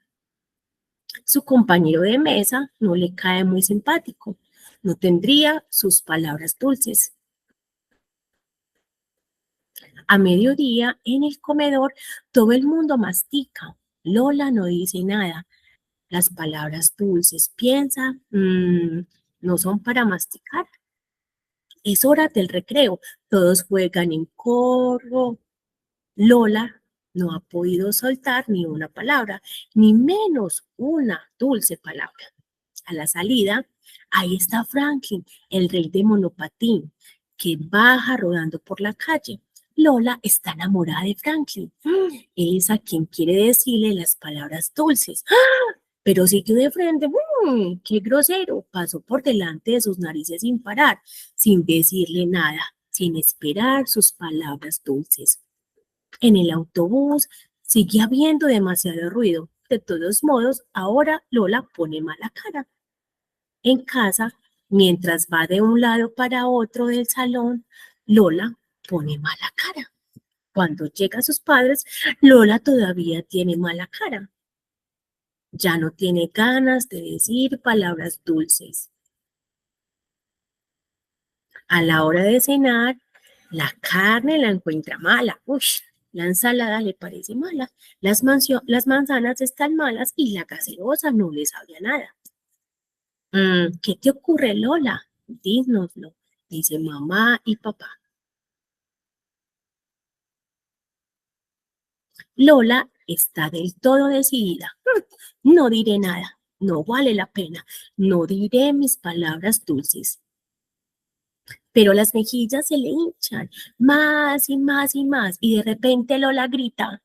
Su compañero de mesa no le cae muy simpático, no tendría sus palabras dulces. A mediodía, en el comedor, todo el mundo mastica. Lola no dice nada. Las palabras dulces, piensa, no son para masticar. Es hora del recreo. Todos juegan en corro. Lola no ha podido soltar ni una palabra, ni menos una dulce palabra. A la salida, ahí está Franklin, el rey de monopatín, que baja rodando por la calle. Lola está enamorada de Franklin. Él es a quien quiere decirle las palabras dulces. Pero siguió de frente. ¡Qué grosero! Pasó por delante de sus narices sin parar, sin decirle nada, sin esperar sus palabras dulces. En el autobús sigue habiendo demasiado ruido. De todos modos, ahora Lola pone mala cara. En casa, mientras va de un lado para otro del salón, Lola pone mala cara. Cuando llega a sus padres, Lola todavía tiene mala cara. Ya no tiene ganas de decir palabras dulces. A la hora de cenar, la carne la encuentra mala. La ensalada le parece mala. Las manzanas están malas y la gaseosa no le sabe a nada. ¿Qué te ocurre, Lola? Dínoslo, dice mamá y papá. Lola está del todo decidida. No diré nada. no vale la pena, no diré mis palabras dulces. Pero las mejillas se le hinchan más y más y más, y de repente Lola grita: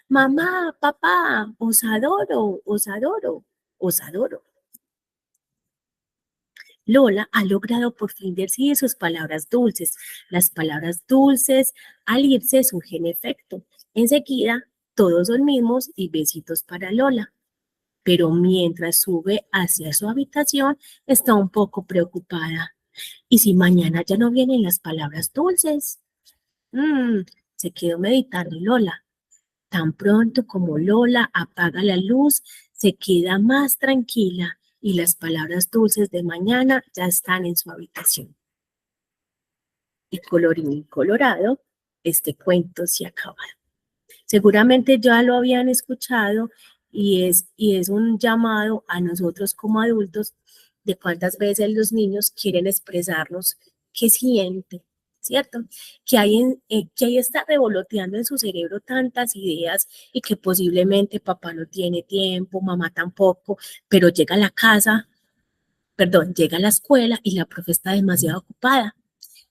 mamá, papá, os adoro, os adoro, os adoro. Lola ha logrado por fin decir sus palabras dulces. Las palabras dulces al irse surgen efecto. Enseguida, todos son mimos y besitos para Lola. Pero mientras sube hacia su habitación, está un poco preocupada. ¿Y si mañana ya no vienen las palabras dulces? Se quedó meditando Lola. Tan pronto como Lola apaga la luz, se queda más tranquila y las palabras dulces de mañana ya están en su habitación. Y colorín colorado, este cuento se acaba. Seguramente ya lo habían escuchado y es un llamado a nosotros como adultos de cuántas veces los niños quieren expresarnos qué sienten, ¿cierto? Que ahí está revoloteando en su cerebro tantas ideas y que posiblemente papá no tiene tiempo, mamá tampoco, pero llega a la casa, perdón, llega a la escuela y la profe está demasiado ocupada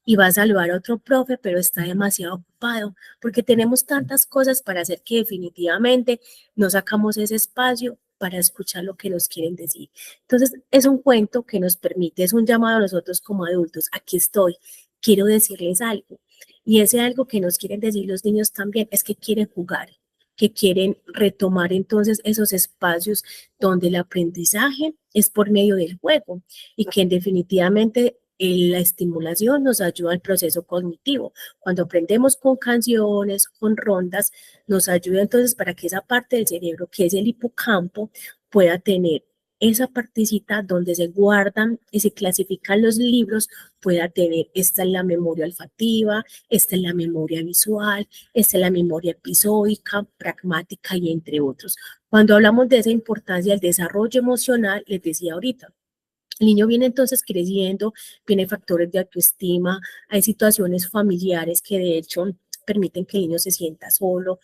y va a saludar a otro profe, pero está demasiado ocupado, porque tenemos tantas cosas para hacer que definitivamente no sacamos ese espacio para escuchar lo que nos quieren decir. Entonces, es un cuento que nos permite, es un llamado a nosotros como adultos. Aquí estoy, quiero decirles algo. Y ese algo que nos quieren decir los niños también es que quieren jugar, que quieren retomar entonces esos espacios donde el aprendizaje es por medio del juego y que definitivamente la estimulación nos ayuda al proceso cognitivo. Cuando aprendemos con canciones, con rondas, nos ayuda entonces para que esa parte del cerebro, que es el hipocampo, pueda tener esa partecita donde se guardan y se clasifican los libros, pueda tener, esta es la memoria olfativa, esta es la memoria visual, esta es la memoria episódica, pragmática y entre otros. Cuando hablamos de esa importancia del desarrollo emocional, les decía ahorita, el niño viene entonces creciendo, viene factores de autoestima, hay situaciones familiares que de hecho permiten que el niño se sienta solo,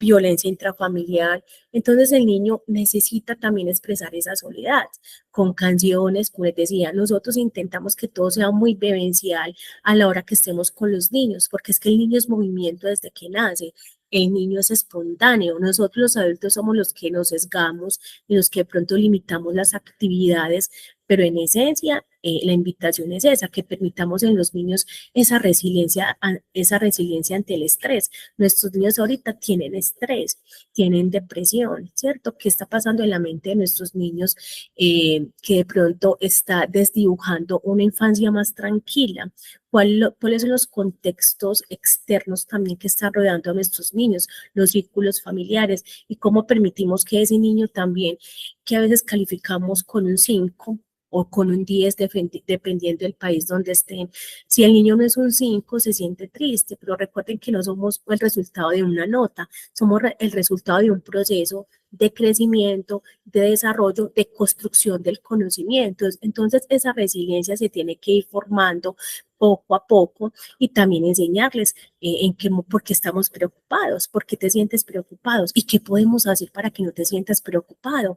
violencia intrafamiliar. Entonces el niño necesita también expresar esa soledad con canciones, como les decía, nosotros intentamos que todo sea muy vivencial a la hora que estemos con los niños, porque es que el niño es movimiento desde que nace. El niño es espontáneo, nosotros los adultos somos los que nos sesgamos y los que de pronto limitamos las actividades, pero en esencia la invitación es esa, que permitamos en los niños esa resiliencia ante el estrés. Nuestros niños ahorita tienen estrés, tienen depresión, ¿cierto? ¿Qué está pasando en la mente de nuestros niños que de pronto está desdibujando una infancia más tranquila? ¿Cuáles son los contextos externos también que están rodeando a nuestros niños, los círculos familiares y cómo permitimos que ese niño también, que a veces calificamos con un 5 o con un 10, dependiendo del país donde estén? Si el niño no es un 5, se siente triste, pero recuerden que no somos el resultado de una nota, somos el resultado de un proceso de crecimiento, de desarrollo, de construcción del conocimiento. Entonces, esa resiliencia se tiene que ir formando poco a poco y también enseñarles por qué estamos preocupados, por qué te sientes preocupados y qué podemos hacer para que no te sientas preocupado.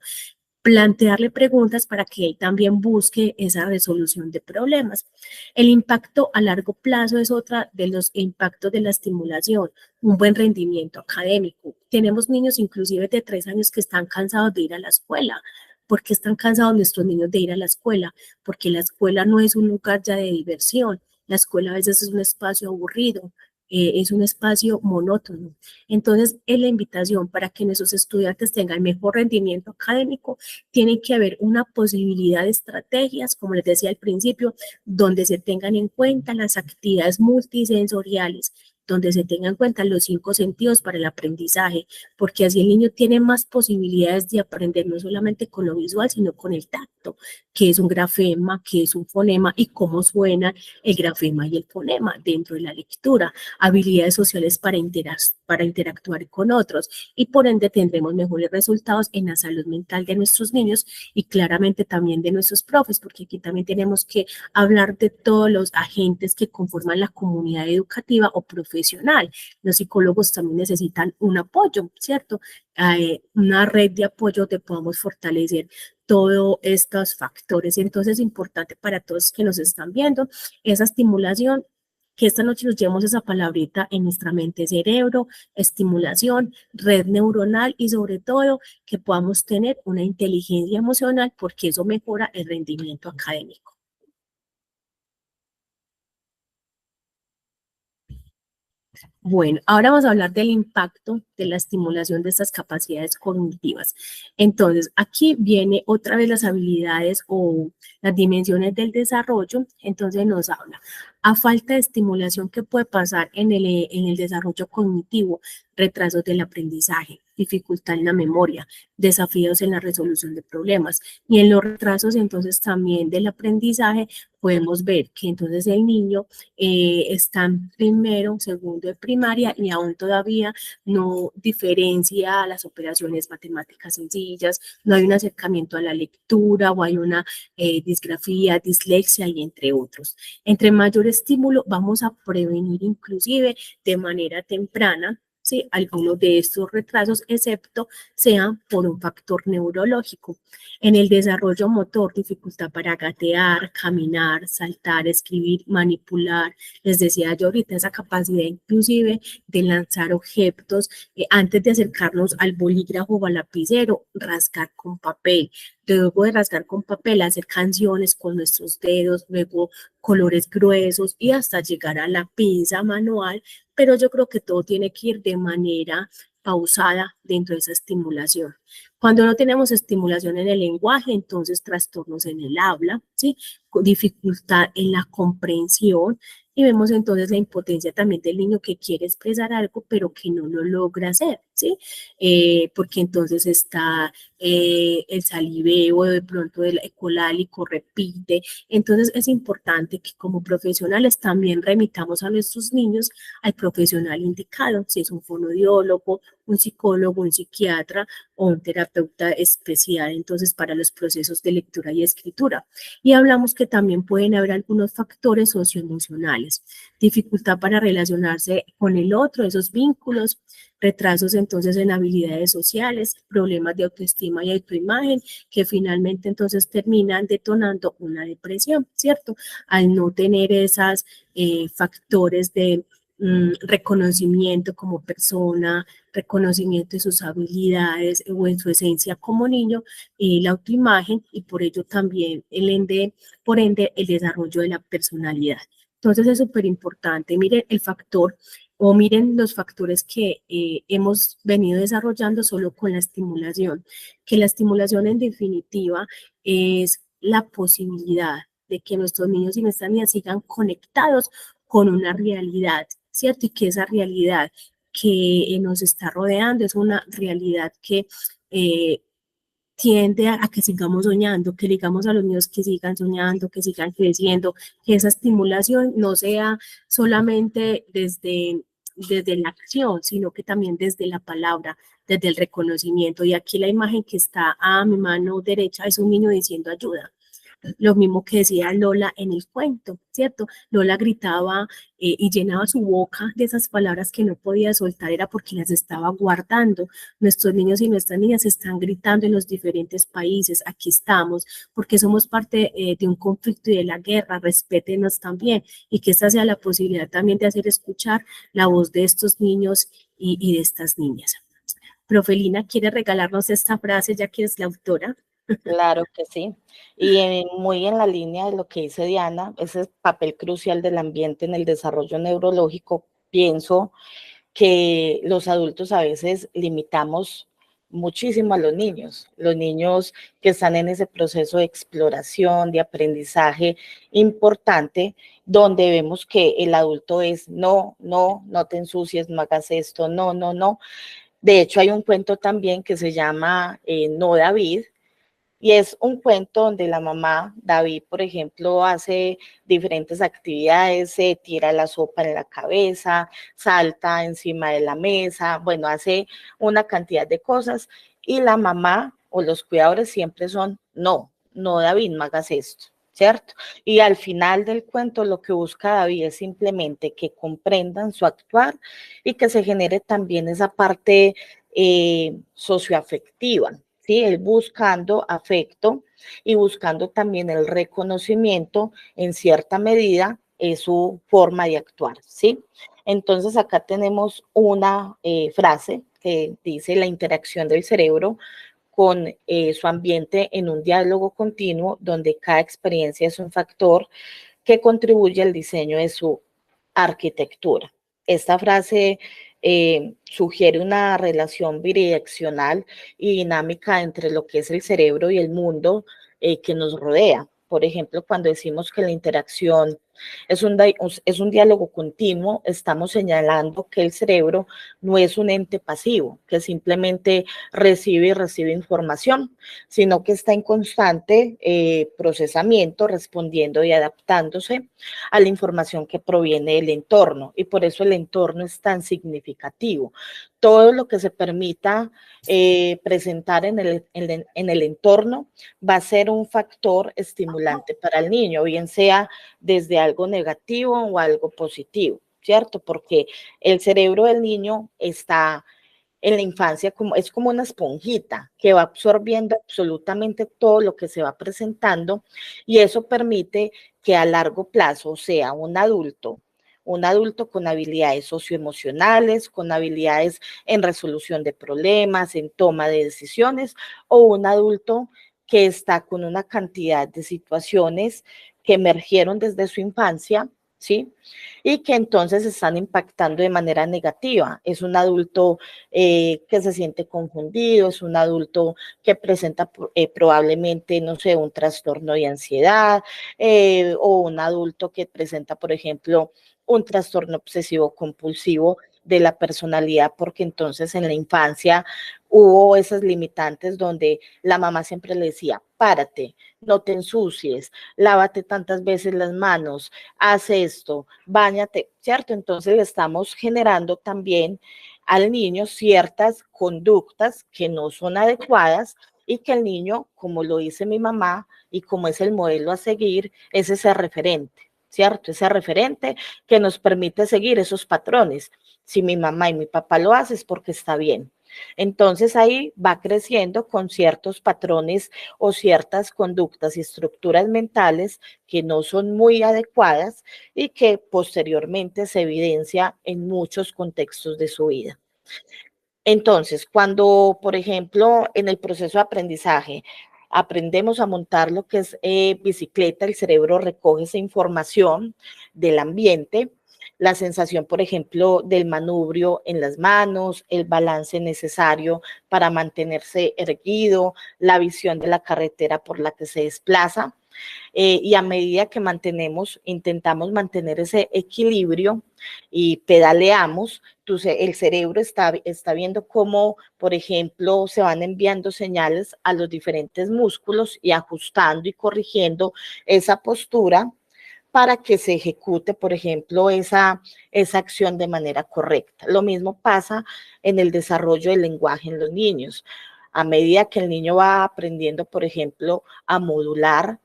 Plantearle preguntas para que él también busque esa resolución de problemas. El impacto a largo plazo es otra de los impactos de la estimulación, un buen rendimiento académico. Tenemos niños inclusive de 3 años que están cansados de ir a la escuela. ¿Por qué están cansados nuestros niños de ir a la escuela? Porque la escuela no es un lugar ya de diversión, la escuela a veces es un espacio aburrido, es un espacio monótono. Entonces, en la invitación para que nuestros estudiantes tengan mejor rendimiento académico, tiene que haber una posibilidad de estrategias, como les decía al principio, donde se tengan en cuenta las actividades multisensoriales, donde se tengan en cuenta los 5 sentidos para el aprendizaje, porque así el niño tiene más posibilidades de aprender no solamente con lo visual, sino con el tacto, que es un grafema, que es un fonema y cómo suena el grafema y el fonema dentro de la lectura, habilidades sociales para interactuar con otros y por ende tendremos mejores resultados en la salud mental de nuestros niños y claramente también de nuestros profes, porque aquí también tenemos que hablar de todos los agentes que conforman la comunidad educativa o profesional profesional. Los psicólogos también necesitan un apoyo, ¿cierto? Una red de apoyo donde podamos fortalecer todos estos factores. Entonces es importante para todos que nos están viendo esa estimulación, que esta noche nos llevemos esa palabrita en nuestra mente: cerebro, estimulación, red neuronal, y sobre todo que podamos tener una inteligencia emocional, porque eso mejora el rendimiento académico. Bueno, ahora vamos a hablar del impacto de la estimulación de estas capacidades cognitivas. Entonces, aquí viene otra vez las habilidades o las dimensiones del desarrollo. Entonces nos habla: a falta de estimulación, ¿qué puede pasar en el desarrollo cognitivo? Retrasos del aprendizaje, dificultad en la memoria, desafíos en la resolución de problemas. Y en los retrasos entonces también del aprendizaje podemos ver que entonces el niño está en primero, segundo de primaria y aún todavía no diferencia las operaciones matemáticas sencillas, no hay un acercamiento a la lectura o hay una disgrafía, dislexia y entre otros. Entre mayor estímulo vamos a prevenir inclusive de manera temprana, ¿sí?, algunos de estos retrasos, excepto sean por un factor neurológico. En el desarrollo motor, dificultad para gatear, caminar, saltar, escribir, manipular. Les decía yo ahorita, esa capacidad inclusive de lanzar objetos, antes de acercarnos al bolígrafo o al lapicero, rascar con papel. Luego de rasgar con papel, hacer canciones con nuestros dedos, luego colores gruesos y hasta llegar a la pinza manual, pero yo creo que todo tiene que ir de manera pausada dentro de esa estimulación. Cuando no tenemos estimulación en el lenguaje, entonces trastornos en el habla, ¿sí?, dificultad en la comprensión, y vemos entonces la impotencia también del niño que quiere expresar algo, pero que no lo logra hacer, ¿sí? Porque entonces está el saliveo, de pronto el ecolálico repite. Entonces es importante que como profesionales también remitamos a nuestros niños al profesional indicado, si es un fonoaudiólogo, un psicólogo, un psiquiatra o un terapeuta especial, entonces para los procesos de lectura y escritura. Y hablamos que también pueden haber algunos factores socioemocionales: dificultad para relacionarse con el otro, esos vínculos, retrasos entonces en habilidades sociales, problemas de autoestima y autoimagen, que finalmente entonces terminan detonando una depresión, ¿cierto? Al no tener esos factores de reconocimiento como persona, reconocimiento de sus habilidades o en su esencia como niño, la autoimagen, y por ello también por ende el desarrollo de la personalidad. Entonces es súper importante. Miren el factor o miren los factores que hemos venido desarrollando solo con la estimulación, que la estimulación en definitiva es la posibilidad de que nuestros niños y nuestras niñas sigan conectados con una realidad, ¿cierto? Y que esa realidad que nos está rodeando es una realidad que tiende a que sigamos soñando, que digamos a los niños que sigan soñando, que sigan creciendo, que esa estimulación no sea solamente desde la acción, sino que también desde la palabra, desde el reconocimiento. Y aquí la imagen que está a mi mano derecha es un niño diciendo ayuda. Lo mismo que decía Lola en el cuento, ¿cierto? Lola gritaba y llenaba su boca de esas palabras que no podía soltar, era porque las estaba guardando. Nuestros niños y nuestras niñas están gritando en los diferentes países: aquí estamos, porque somos parte de un conflicto y de la guerra, respétenos también, y que esta sea la posibilidad también de hacer escuchar la voz de estos niños y de estas niñas. Profelina, ¿quiere regalarnos esta frase ya que es la autora? Claro que sí. Y muy en la línea de lo que dice Diana, ese papel crucial del ambiente en el desarrollo neurológico, pienso que los adultos a veces limitamos muchísimo a los niños que están en ese proceso de exploración, de aprendizaje importante, donde vemos que el adulto es no, no, no te ensucies, no hagas esto, no, no, no. De hecho, hay un cuento también que se llama No, David, y es un cuento donde la mamá, David, por ejemplo, hace diferentes actividades, se tira la sopa en la cabeza, salta encima de la mesa, bueno, hace una cantidad de cosas, y la mamá o los cuidadores siempre son, no, no, David, no hagas esto. ¿cierto? Y al final del cuento lo que busca David es simplemente que comprendan su actuar y que se genere también esa parte socioafectiva, ¿sí? Él buscando afecto y buscando también el reconocimiento en cierta medida es su forma de actuar, ¿sí? Entonces acá tenemos una frase que dice la interacción del cerebro con su ambiente en un diálogo continuo donde cada experiencia es un factor que contribuye al diseño de su arquitectura. Esta frase sugiere una relación bidireccional y dinámica entre lo que es el cerebro y el mundo que nos rodea. Por ejemplo, cuando decimos que la interacción es un diálogo continuo, estamos señalando que el cerebro no es un ente pasivo, que simplemente recibe y recibe información, sino que está en constante procesamiento, respondiendo y adaptándose a la información que proviene del entorno. Y por eso el entorno es tan significativo. Todo lo que se permita presentar en el entorno va a ser un factor estimulante para el niño, bien sea desde algo negativo o algo positivo, ¿cierto? Porque el cerebro del niño está en la infancia es como una esponjita que va absorbiendo absolutamente todo lo que se va presentando y eso permite que a largo plazo sea un adulto con habilidades socioemocionales, con habilidades en resolución de problemas, en toma de decisiones, o un adulto que está con una cantidad de situaciones que emergieron desde su infancia, ¿sí? Y que entonces están impactando de manera negativa. Es un adulto que se siente confundido, es un adulto que presenta probablemente, no sé, un trastorno de ansiedad, o un adulto que presenta, por ejemplo, un trastorno obsesivo compulsivo de la personalidad, porque entonces en la infancia hubo esas limitantes donde la mamá siempre le decía, párate, no te ensucies, lávate tantas veces las manos, haz esto, báñate, ¿cierto? Entonces le estamos generando también al niño ciertas conductas que no son adecuadas y que el niño, como lo dice mi mamá y como es el modelo a seguir, es ese referente, ¿cierto? Ese referente que nos permite seguir esos patrones. Si mi mamá y mi papá lo hacen es porque está bien. Entonces ahí va creciendo con ciertos patrones o ciertas conductas y estructuras mentales que no son muy adecuadas y que posteriormente se evidencia en muchos contextos de su vida. Entonces, cuando, por ejemplo, en el proceso de aprendizaje, aprendemos a montar lo que es bicicleta, el cerebro recoge esa información del ambiente, la sensación, por ejemplo, del manubrio en las manos, el balance necesario para mantenerse erguido, la visión de la carretera por la que se desplaza. Y a medida que intentamos mantener ese equilibrio y pedaleamos, el cerebro está viendo cómo, por ejemplo, se van enviando señales a los diferentes músculos y ajustando y corrigiendo esa postura para que se ejecute, por ejemplo, esa acción de manera correcta. Lo mismo pasa en el desarrollo del lenguaje en los niños. A medida que el niño va aprendiendo, por ejemplo, a modular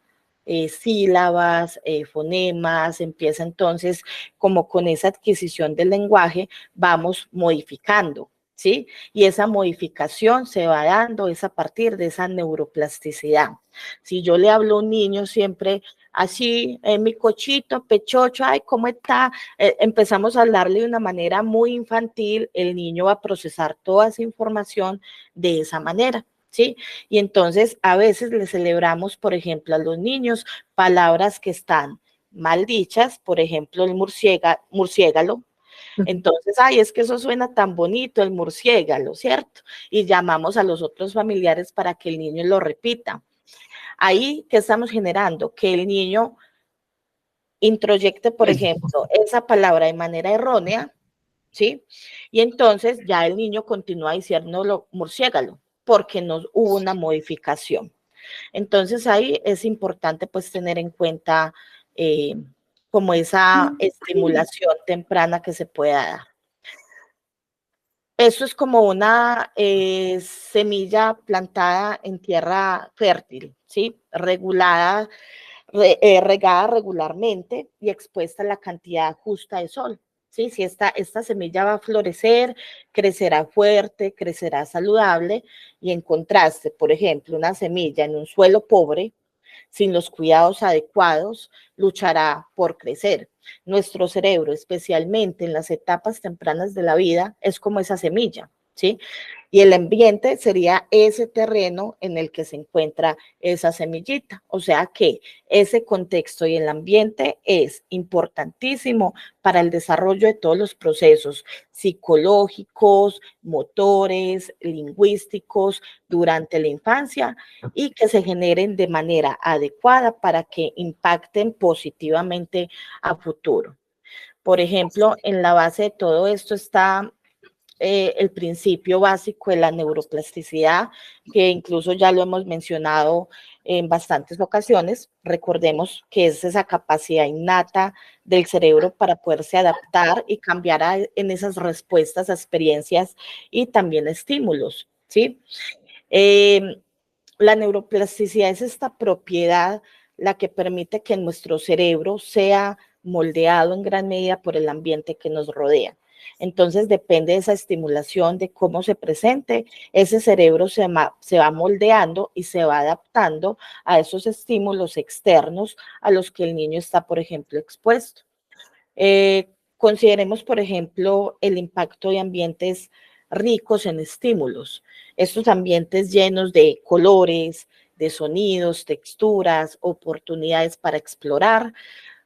sílabas, fonemas, empieza entonces como con esa adquisición del lenguaje, vamos modificando, ¿sí? Y esa modificación se va dando es a partir de esa neuroplasticidad. Si yo le hablo a un niño siempre así, mi cochito, pechocho, ay, ¿cómo está? Empezamos a hablarle de una manera muy infantil, el niño va a procesar toda esa información de esa manera. ¿Sí? Y entonces a veces le celebramos, por ejemplo, a los niños palabras que están mal dichas, por ejemplo, el murciégalo. Entonces, ay, es que eso suena tan bonito, el murciégalo, ¿cierto? Y llamamos a los otros familiares para que el niño lo repita. Ahí, ¿qué estamos generando? Que el niño introyecte, por ejemplo, esa palabra de manera errónea, ¿sí? Y entonces ya el niño continúa diciéndolo murciégalo, porque no hubo una modificación. Entonces ahí es importante pues tener en cuenta como esa estimulación temprana que se pueda dar. Eso es como una semilla plantada en tierra fértil, ¿sí? Regulada regada regularmente y expuesta a la cantidad justa de sol. ¿Sí? Si esta semilla va a florecer, crecerá fuerte, crecerá saludable, y en contraste, por ejemplo, una semilla en un suelo pobre, sin los cuidados adecuados, luchará por crecer. Nuestro cerebro, especialmente en las etapas tempranas de la vida, es como esa semilla, ¿sí? Y el ambiente sería ese terreno en el que se encuentra esa semillita. O sea que ese contexto y el ambiente es importantísimo para el desarrollo de todos los procesos psicológicos, motores, lingüísticos durante la infancia, y que se generen de manera adecuada para que impacten positivamente a futuro. Por ejemplo, en la base de todo esto está el principio básico de la neuroplasticidad, que incluso ya lo hemos mencionado en bastantes ocasiones. Recordemos que es esa capacidad innata del cerebro para poderse adaptar y cambiar en esas respuestas a experiencias y también estímulos, ¿sí? La neuroplasticidad es esta propiedad la que permite que nuestro cerebro sea moldeado en gran medida por el ambiente que nos rodea. Entonces depende de esa estimulación, de cómo se presente, ese cerebro se va moldeando y se va adaptando a esos estímulos externos a los que el niño está, por ejemplo, expuesto. Consideremos, por ejemplo, el impacto de ambientes ricos en estímulos. Estos ambientes llenos de colores, de sonidos, texturas, oportunidades para explorar,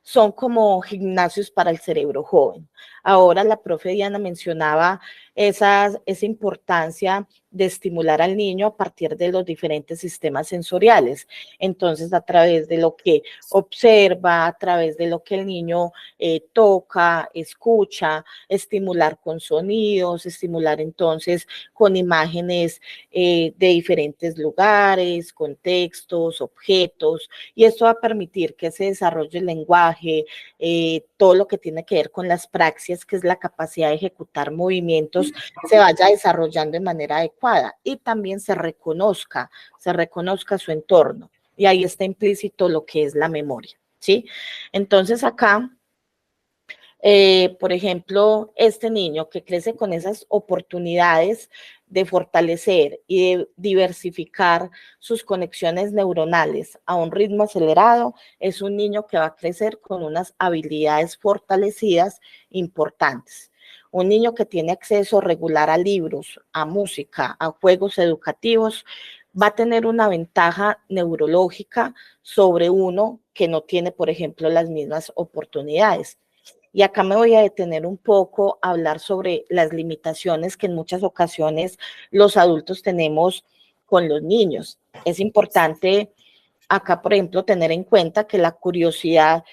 son como gimnasios para el cerebro joven. Ahora la profe Diana mencionaba esa importancia de estimular al niño a partir de los diferentes sistemas sensoriales. Entonces, a través de lo que observa, a través de lo que el niño toca, escucha, estimular con sonidos, estimular entonces con imágenes de diferentes lugares, contextos, objetos, y esto va a permitir que se desarrolle el lenguaje, todo lo que tiene que ver con las praxias, que es la capacidad de ejecutar movimientos, se vaya desarrollando de manera adecuada y también se reconozca su entorno. Y ahí está implícito lo que es la memoria, ¿sí? Entonces acá, por ejemplo, este niño que crece con esas oportunidades de fortalecer y de diversificar sus conexiones neuronales a un ritmo acelerado, es un niño que va a crecer con unas habilidades fortalecidas importantes. Un niño que tiene acceso regular a libros, a música, a juegos educativos, va a tener una ventaja neurológica sobre uno que no tiene, por ejemplo, las mismas oportunidades. Y acá me voy a detener un poco a hablar sobre las limitaciones que en muchas ocasiones los adultos tenemos con los niños. Es importante acá, por ejemplo, tener en cuenta que la curiosidad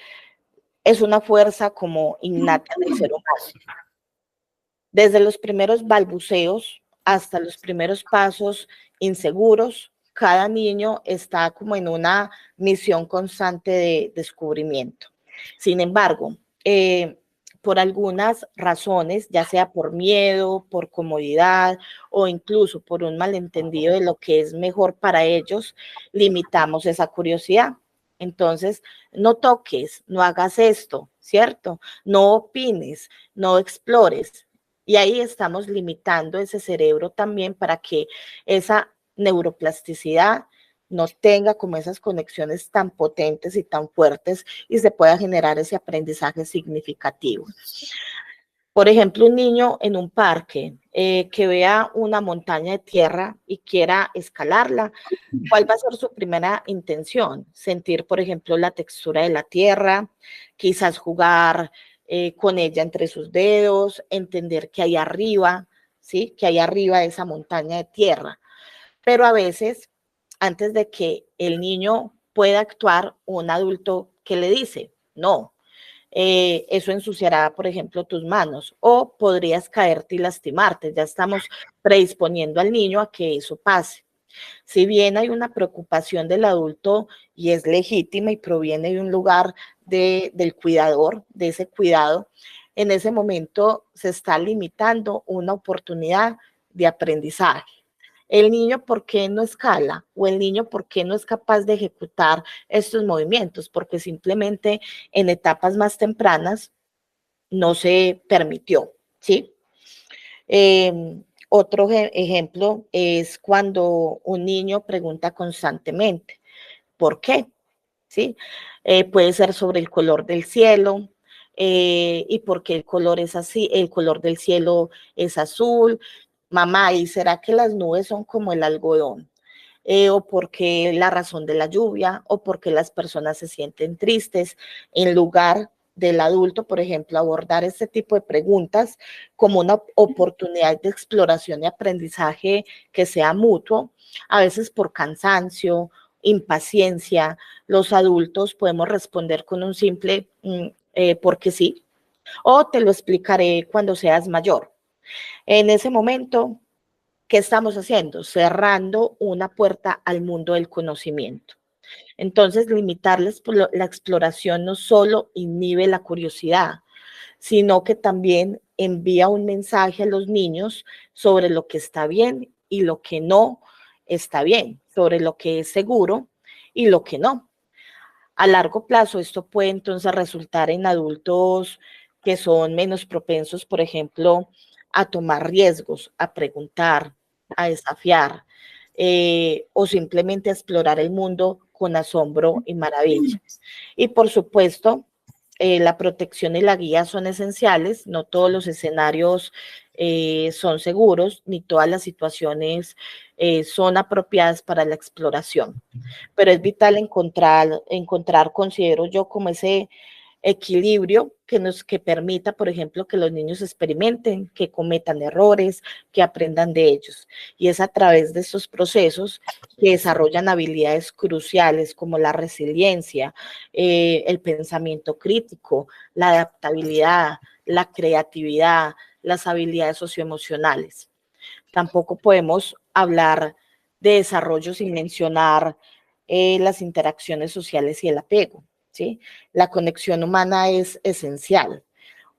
es una fuerza como innata del ser humano. Desde los primeros balbuceos hasta los primeros pasos inseguros, cada niño está como en una misión constante de descubrimiento. Sin embargo, por algunas razones, ya sea por miedo, por comodidad o incluso por un malentendido de lo que es mejor para ellos, limitamos esa curiosidad. Entonces, no toques, no hagas esto, ¿cierto? No opines, no explores. Y ahí estamos limitando ese cerebro también para que esa neuroplasticidad no tenga como esas conexiones tan potentes y tan fuertes y se pueda generar ese aprendizaje significativo. Por ejemplo, un niño en un parque que vea una montaña de tierra y quiera escalarla, ¿cuál va a ser su primera intención? Sentir, por ejemplo, la textura de la tierra, quizás jugar con ella entre sus dedos, entender que hay arriba, ¿sí? Que hay arriba de esa montaña de tierra. Pero a veces, antes de que el niño pueda actuar, un adulto que le dice, no, eso ensuciará, por ejemplo, tus manos o podrías caerte y lastimarte. Ya estamos predisponiendo al niño a que eso pase. Si bien hay una preocupación del adulto y es legítima y proviene de un lugar del cuidador, de ese cuidado, en ese momento se está limitando una oportunidad de aprendizaje. El niño, ¿por qué no escala? O el niño, ¿por qué no es capaz de ejecutar estos movimientos? Porque simplemente en etapas más tempranas no se permitió, ¿sí? Otro ejemplo es cuando un niño pregunta constantemente, ¿por qué? ¿Sí? Puede ser sobre el color del cielo, y por qué el color es así, el color del cielo es azul. Mamá, ¿y será que las nubes son como el algodón? O porque la razón de la lluvia, o porque las personas se sienten tristes, en lugar del adulto, por ejemplo, abordar este tipo de preguntas como una oportunidad de exploración y aprendizaje que sea mutuo, a veces por cansancio, impaciencia, los adultos podemos responder con un simple porque sí, o te lo explicaré cuando seas mayor. En ese momento, ¿qué estamos haciendo? Cerrando una puerta al mundo del conocimiento. Entonces, limitarles la exploración no solo inhibe la curiosidad, sino que también envía un mensaje a los niños sobre lo que está bien y lo que no está bien, sobre lo que es seguro y lo que no. A largo plazo, esto puede entonces resultar en adultos que son menos propensos, por ejemplo, a tomar riesgos, a preguntar, a desafiar, o simplemente a explorar el mundo con asombro y maravilla. Y por supuesto, la protección y la guía son esenciales, no todos los escenarios son seguros, ni todas las situaciones son apropiadas para la exploración, pero es vital encontrar, considero yo, como ese equilibrio que permita, por ejemplo, que los niños experimenten, que cometan errores, que aprendan de ellos. Y es a través de estos procesos que desarrollan habilidades cruciales como la resiliencia, el pensamiento crítico, la adaptabilidad, la creatividad, las habilidades socioemocionales. Tampoco podemos hablar de desarrollo sin mencionar las interacciones sociales y el apego, ¿sí? La conexión humana es esencial.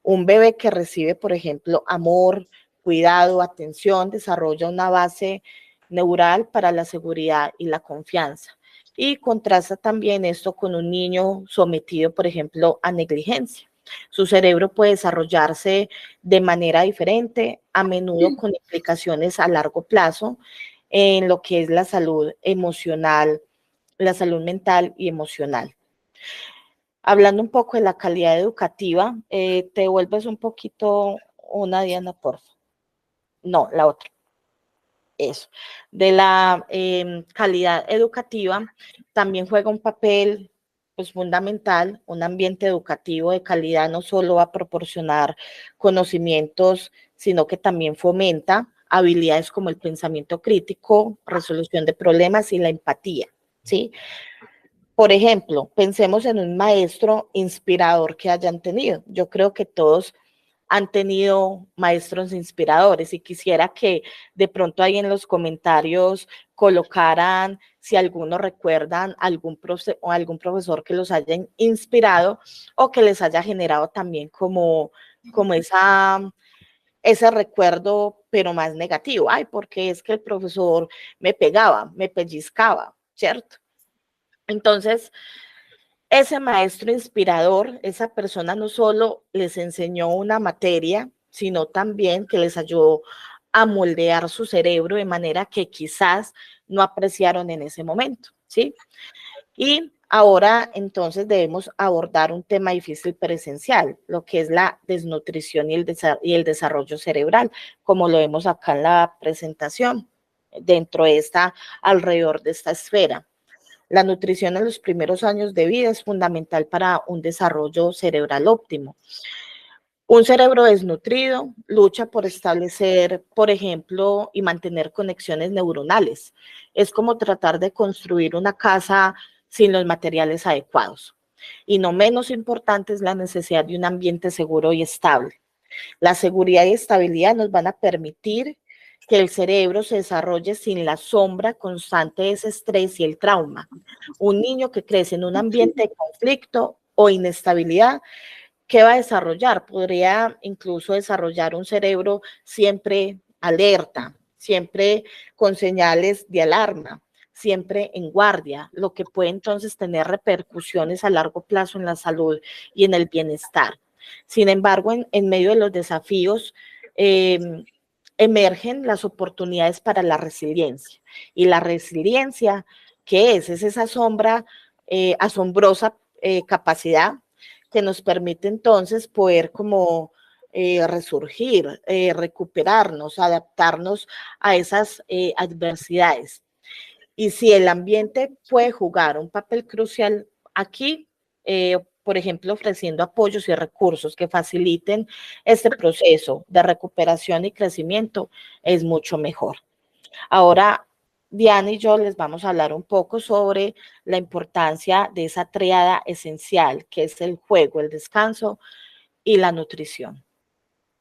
Un bebé que recibe, por ejemplo, amor, cuidado, atención, desarrolla una base neural para la seguridad y la confianza. Y contrasta también esto con un niño sometido, por ejemplo, a negligencia. Su cerebro puede desarrollarse de manera diferente, a menudo con implicaciones a largo plazo en lo que es la salud emocional, la salud mental y emocional. Hablando un poco de la calidad educativa, te vuelves un poquito una Diana, por favor. No, la otra. Eso. De la calidad educativa, también juega un papel pues, fundamental, un ambiente educativo de calidad no solo va a proporcionar conocimientos, sino que también fomenta habilidades como el pensamiento crítico, resolución de problemas y la empatía, ¿sí? Por ejemplo, pensemos en un maestro inspirador que hayan tenido. Yo creo que todos han tenido maestros inspiradores y quisiera que de pronto ahí en los comentarios colocaran si algunos recuerdan algún profesor que los haya inspirado o que les haya generado también como ese recuerdo, pero más negativo. Ay, porque es que el profesor me pegaba, me pellizcaba, ¿cierto? Entonces, ese maestro inspirador, esa persona no solo les enseñó una materia, sino también que les ayudó a moldear su cerebro de manera que quizás no apreciaron en ese momento, ¿sí? Y ahora entonces debemos abordar un tema difícil pero esencial, lo que es la desnutrición y el desarrollo cerebral, como lo vemos acá en la presentación, alrededor de esta esfera. La nutrición en los primeros años de vida es fundamental para un desarrollo cerebral óptimo. Un cerebro desnutrido lucha por establecer, por ejemplo, y mantener conexiones neuronales. Es como tratar de construir una casa sin los materiales adecuados. Y no menos importante es la necesidad de un ambiente seguro y estable. La seguridad y estabilidad nos van a permitir que el cerebro se desarrolle sin la sombra constante de ese estrés y el trauma. Un niño que crece en un ambiente de conflicto o inestabilidad, ¿qué va a desarrollar? Podría incluso desarrollar un cerebro siempre alerta, siempre con señales de alarma, siempre en guardia, lo que puede entonces tener repercusiones a largo plazo en la salud y en el bienestar. Sin embargo, en medio de los desafíos, emergen las oportunidades para la resiliencia. Y la resiliencia, ¿qué es? Es esa asombrosa capacidad que nos permite entonces poder como resurgir, recuperarnos, adaptarnos a esas adversidades. Y si el ambiente puede jugar un papel crucial aquí, por ejemplo, ofreciendo apoyos y recursos que faciliten este proceso de recuperación y crecimiento, es mucho mejor. Ahora, Diana y yo les vamos a hablar un poco sobre la importancia de esa tríada esencial, que es el juego, el descanso y la nutrición.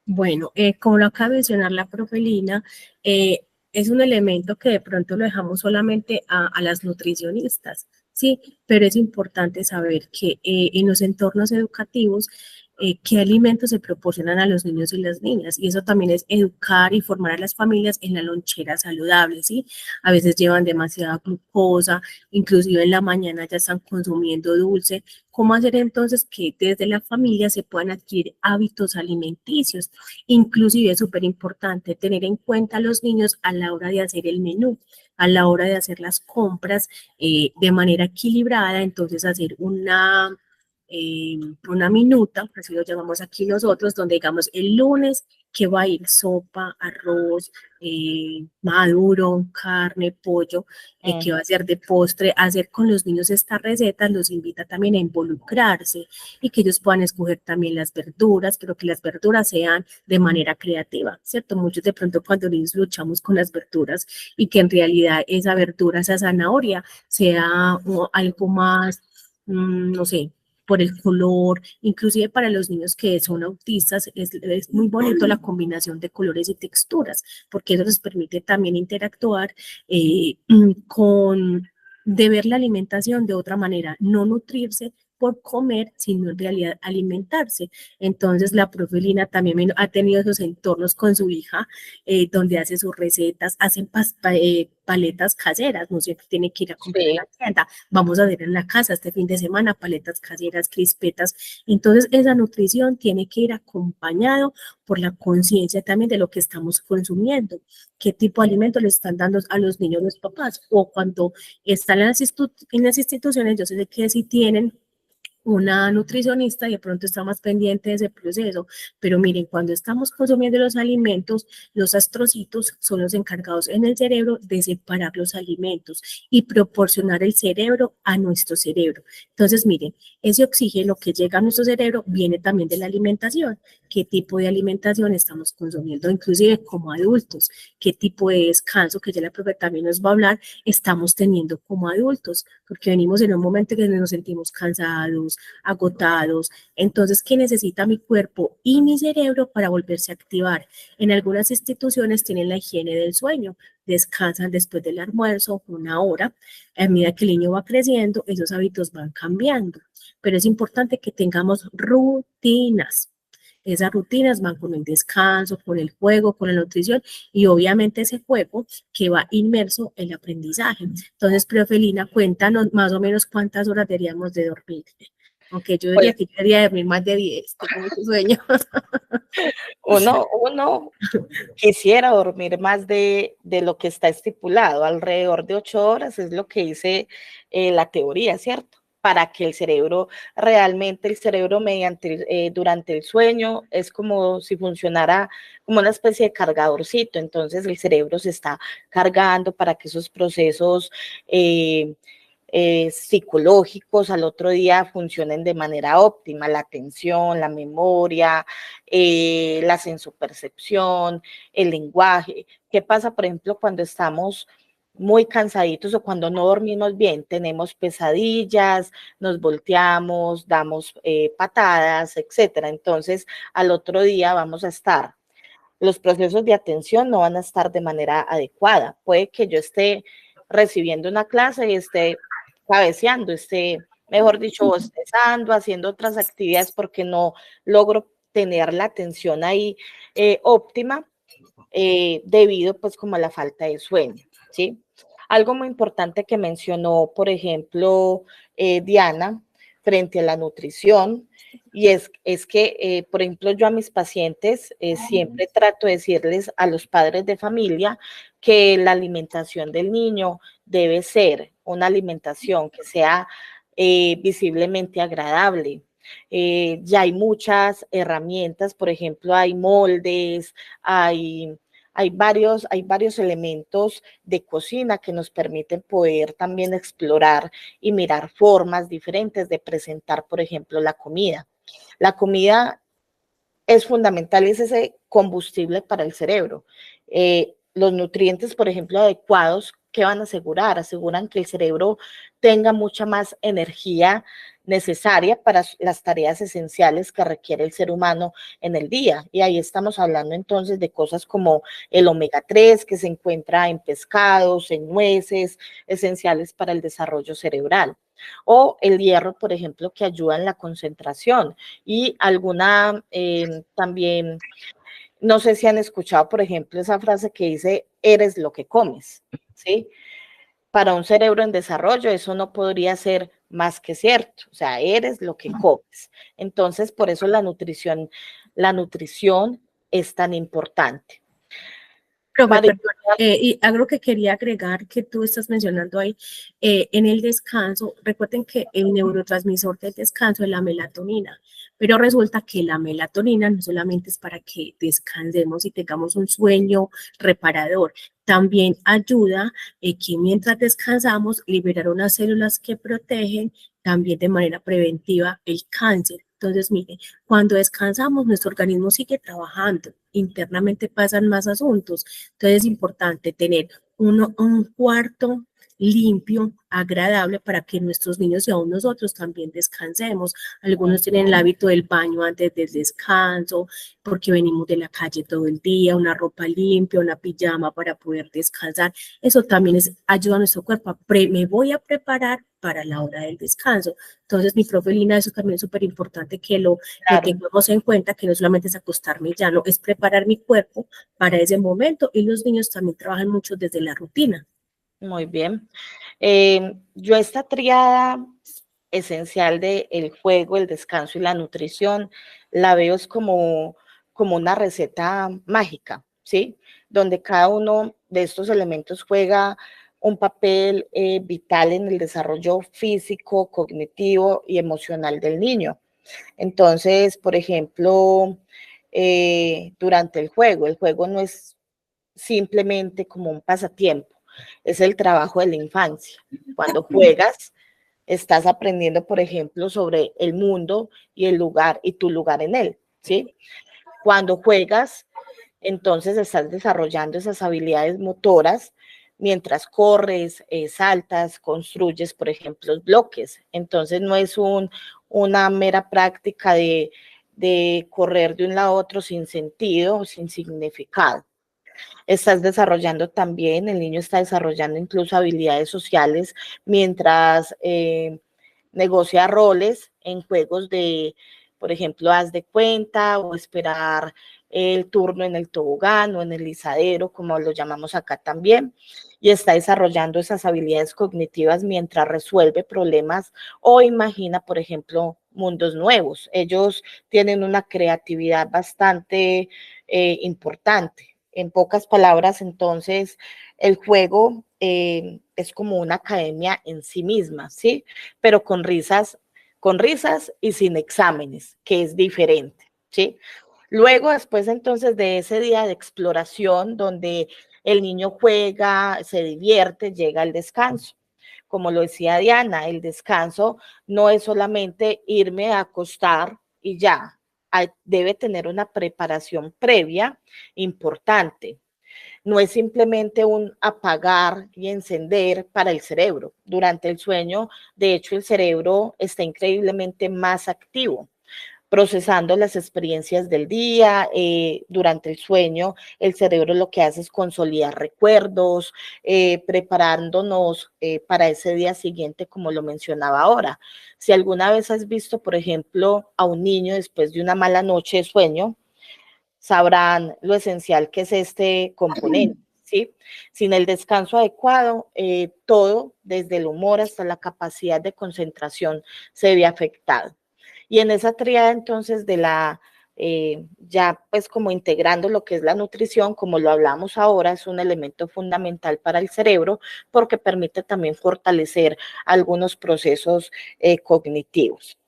Bueno, como lo acaba de mencionar la profe Lina, es un elemento que de pronto lo dejamos solamente a las nutricionistas, ¿sí? Pero es importante saber que en los entornos educativos, qué alimentos se proporcionan a los niños y las niñas. Y eso también es educar y formar a las familias en la lonchera saludable, ¿sí? A veces llevan demasiada glucosa, inclusive en la mañana ya están consumiendo dulce. ¿Cómo hacer entonces que desde la familia se puedan adquirir hábitos alimenticios? Inclusive es súper importante tener en cuenta a los niños a la hora de hacer el menú, a la hora de hacer las compras de manera equilibrada, entonces hacer una minuta, así lo llamamos aquí nosotros, donde digamos el lunes que va a ir sopa, arroz, maduro, carne, pollo, que va a ser de postre, hacer con los niños estas recetas los invita también a involucrarse y que ellos puedan escoger también las verduras, pero que las verduras sean de manera creativa, ¿cierto? Muchos de pronto cuando niños luchamos con las verduras y que en realidad esa verdura, esa zanahoria, sea algo más, no sé, por el color, inclusive para los niños que son autistas, es muy bonito la combinación de colores y texturas, porque eso les permite también interactuar de ver la alimentación de otra manera, no nutrirse por comer, sino en realidad alimentarse. Entonces, la profe Lina también ha tenido esos entornos con su hija, donde hace sus recetas, hacen paletas caseras, no siempre tiene que ir a comprar en la tienda, vamos a ver en la casa este fin de semana, paletas caseras, crispetas. Entonces, esa nutrición tiene que ir acompañado por la conciencia también de lo que estamos consumiendo, qué tipo de alimentos le están dando a los niños los papás, o cuando están en las instituciones, yo sé que si tienen una nutricionista y de pronto está más pendiente de ese proceso, pero miren, cuando estamos consumiendo los alimentos, los astrocitos son los encargados en el cerebro de separar los alimentos y proporcionar el cerebro a nuestro cerebro. Entonces, miren, ese oxígeno que llega a nuestro cerebro viene también de la alimentación. ¿Qué tipo de alimentación estamos consumiendo, inclusive como adultos? ¿Qué tipo de descanso, que ya la profe también nos va a hablar, estamos teniendo como adultos? Porque venimos en un momento que nos sentimos cansados, agotados. Entonces, ¿qué necesita mi cuerpo y mi cerebro para volverse a activar? En algunas instituciones tienen la higiene del sueño, descansan después del almuerzo 1 hora. A medida que el niño va creciendo, esos hábitos van cambiando, pero es importante que tengamos rutinas. Esas rutinas van con el descanso, con el juego, con la nutrición y obviamente ese juego que va inmerso en el aprendizaje. Entonces, profe Lina, cuéntanos más o menos cuántas horas deberíamos de dormir. Aunque yo diría que yo debería dormir más de 10, tengo mucho sueño. Uno quisiera dormir más de lo que está estipulado, alrededor de 8 horas es lo que dice la teoría, ¿cierto? Para que el cerebro durante el sueño es como si funcionara como una especie de cargadorcito, entonces el cerebro se está cargando para que esos procesos psicológicos al otro día funcionen de manera óptima, la atención, la memoria, la sensopercepción, el lenguaje. ¿Qué pasa, por ejemplo, cuando estamos muy cansaditos o cuando no dormimos bien? Tenemos pesadillas, nos volteamos, damos patadas, etcétera. Entonces, al otro día los procesos de atención no van a estar de manera adecuada. Puede que yo esté recibiendo una clase y esté cabeceando, mejor dicho, bostezando, haciendo otras actividades porque no logro tener la atención ahí óptima debido pues como a la falta de sueño, ¿sí? Algo muy importante que mencionó, por ejemplo, Diana, frente a la nutrición, y es que, por ejemplo, yo a mis pacientes siempre trato de decirles a los padres de familia que la alimentación del niño debe ser una alimentación que sea visiblemente agradable. Ya hay muchas herramientas, por ejemplo, hay moldes, hay varios elementos de cocina que nos permiten poder también explorar y mirar formas diferentes de presentar, por ejemplo, la comida. La comida es fundamental, es ese combustible para el cerebro. Los nutrientes, por ejemplo, adecuados, ¿qué van a asegurar? Aseguran que el cerebro tenga mucha más energía necesaria para las tareas esenciales que requiere el ser humano en el día. Y ahí estamos hablando entonces de cosas como el omega 3 que se encuentra en pescados, en nueces, esenciales para el desarrollo cerebral. O el hierro, por ejemplo, que ayuda en la concentración. Y alguna también, no sé si han escuchado, por ejemplo, esa frase que dice, eres lo que comes, ¿sí? Para un cerebro en desarrollo eso no podría ser más que cierto, o sea, eres lo que comes. Entonces, por eso la nutrición es tan importante. Profe, perdón, y algo que quería agregar que tú estás mencionando ahí, en el descanso, recuerden que el neurotransmisor del descanso es la melatonina, pero resulta que la melatonina no solamente es para que descansemos y tengamos un sueño reparador, también ayuda que mientras descansamos liberar unas células que protegen también de manera preventiva el cáncer. Entonces, mire, cuando descansamos, nuestro organismo sigue trabajando, internamente pasan más asuntos. Entonces, es importante tener un cuarto limpio, agradable, para que nuestros niños y aún nosotros también descansemos. Algunos tienen el hábito del baño antes del descanso, porque venimos de la calle todo el día, una ropa limpia, una pijama para poder descansar. Eso también ayuda a nuestro cuerpo. Me voy a preparar para la hora del descanso. Entonces, mi profe Lina, eso también es súper importante que lo tengamos en cuenta, que no solamente es acostarme ya, no, es preparar mi cuerpo para ese momento, y los niños también trabajan mucho desde la rutina. Muy bien. Yo esta triada esencial de el juego, el descanso y la nutrición, la veo es como una receta mágica, ¿sí? Donde cada uno de estos elementos juega un papel vital en el desarrollo físico, cognitivo y emocional del niño. Entonces, por ejemplo, durante el juego no es simplemente como un pasatiempo, es el trabajo de la infancia. Cuando juegas, estás aprendiendo, por ejemplo, sobre el mundo y el lugar y tu lugar en él, ¿sí? Cuando juegas, entonces estás desarrollando esas habilidades motoras mientras corres, saltas, construyes, por ejemplo, bloques. Entonces no es una mera práctica de correr de un lado a otro sin sentido, sin significado. Estás desarrollando también, el niño está desarrollando incluso habilidades sociales mientras negocia roles en juegos de, por ejemplo, haz de cuenta o esperar el turno en el tobogán o en el izadero, como lo llamamos acá también, y está desarrollando esas habilidades cognitivas mientras resuelve problemas o imagina, por ejemplo, mundos nuevos. Ellos tienen una creatividad bastante importante. En pocas palabras, entonces, el juego es como una academia en sí misma, ¿sí? Pero con risas y sin exámenes, que es diferente, ¿sí? Luego, después entonces de ese día de exploración donde el niño juega, se divierte, llega el descanso. Como lo decía Diana, el descanso no es solamente irme a acostar y ya, debe tener una preparación previa importante. No es simplemente un apagar y encender para el cerebro. Durante el sueño, de hecho, el cerebro está increíblemente más activo, procesando las experiencias del día. Durante el sueño, el cerebro lo que hace es consolidar recuerdos, preparándonos para ese día siguiente, como lo mencionaba ahora. Si alguna vez has visto, por ejemplo, a un niño después de una mala noche de sueño, sabrán lo esencial que es este componente, ¿sí? Sin el descanso adecuado, todo, desde el humor hasta la capacidad de concentración, se ve afectado. Y en esa tríada entonces de la, ya pues como integrando lo que es la nutrición, como lo hablamos ahora, es un elemento fundamental para el cerebro porque permite también fortalecer algunos procesos cognitivos.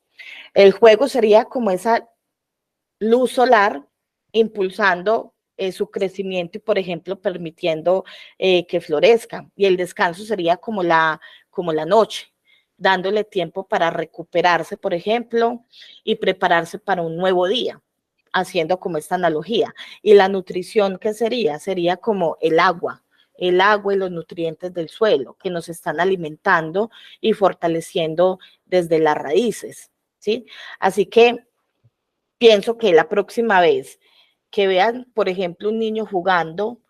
El juego sería como esa luz solar impulsando su crecimiento y, por ejemplo, permitiendo que florezca. Y el descanso sería como la noche, dándole tiempo para recuperarse, por ejemplo, y prepararse para un nuevo día, haciendo como esta analogía. Y la nutrición, ¿qué sería? Sería como el agua y los nutrientes del suelo que nos están alimentando y fortaleciendo desde las raíces, ¿sí? Así que pienso que la próxima vez que vean, por ejemplo, un niño jugando,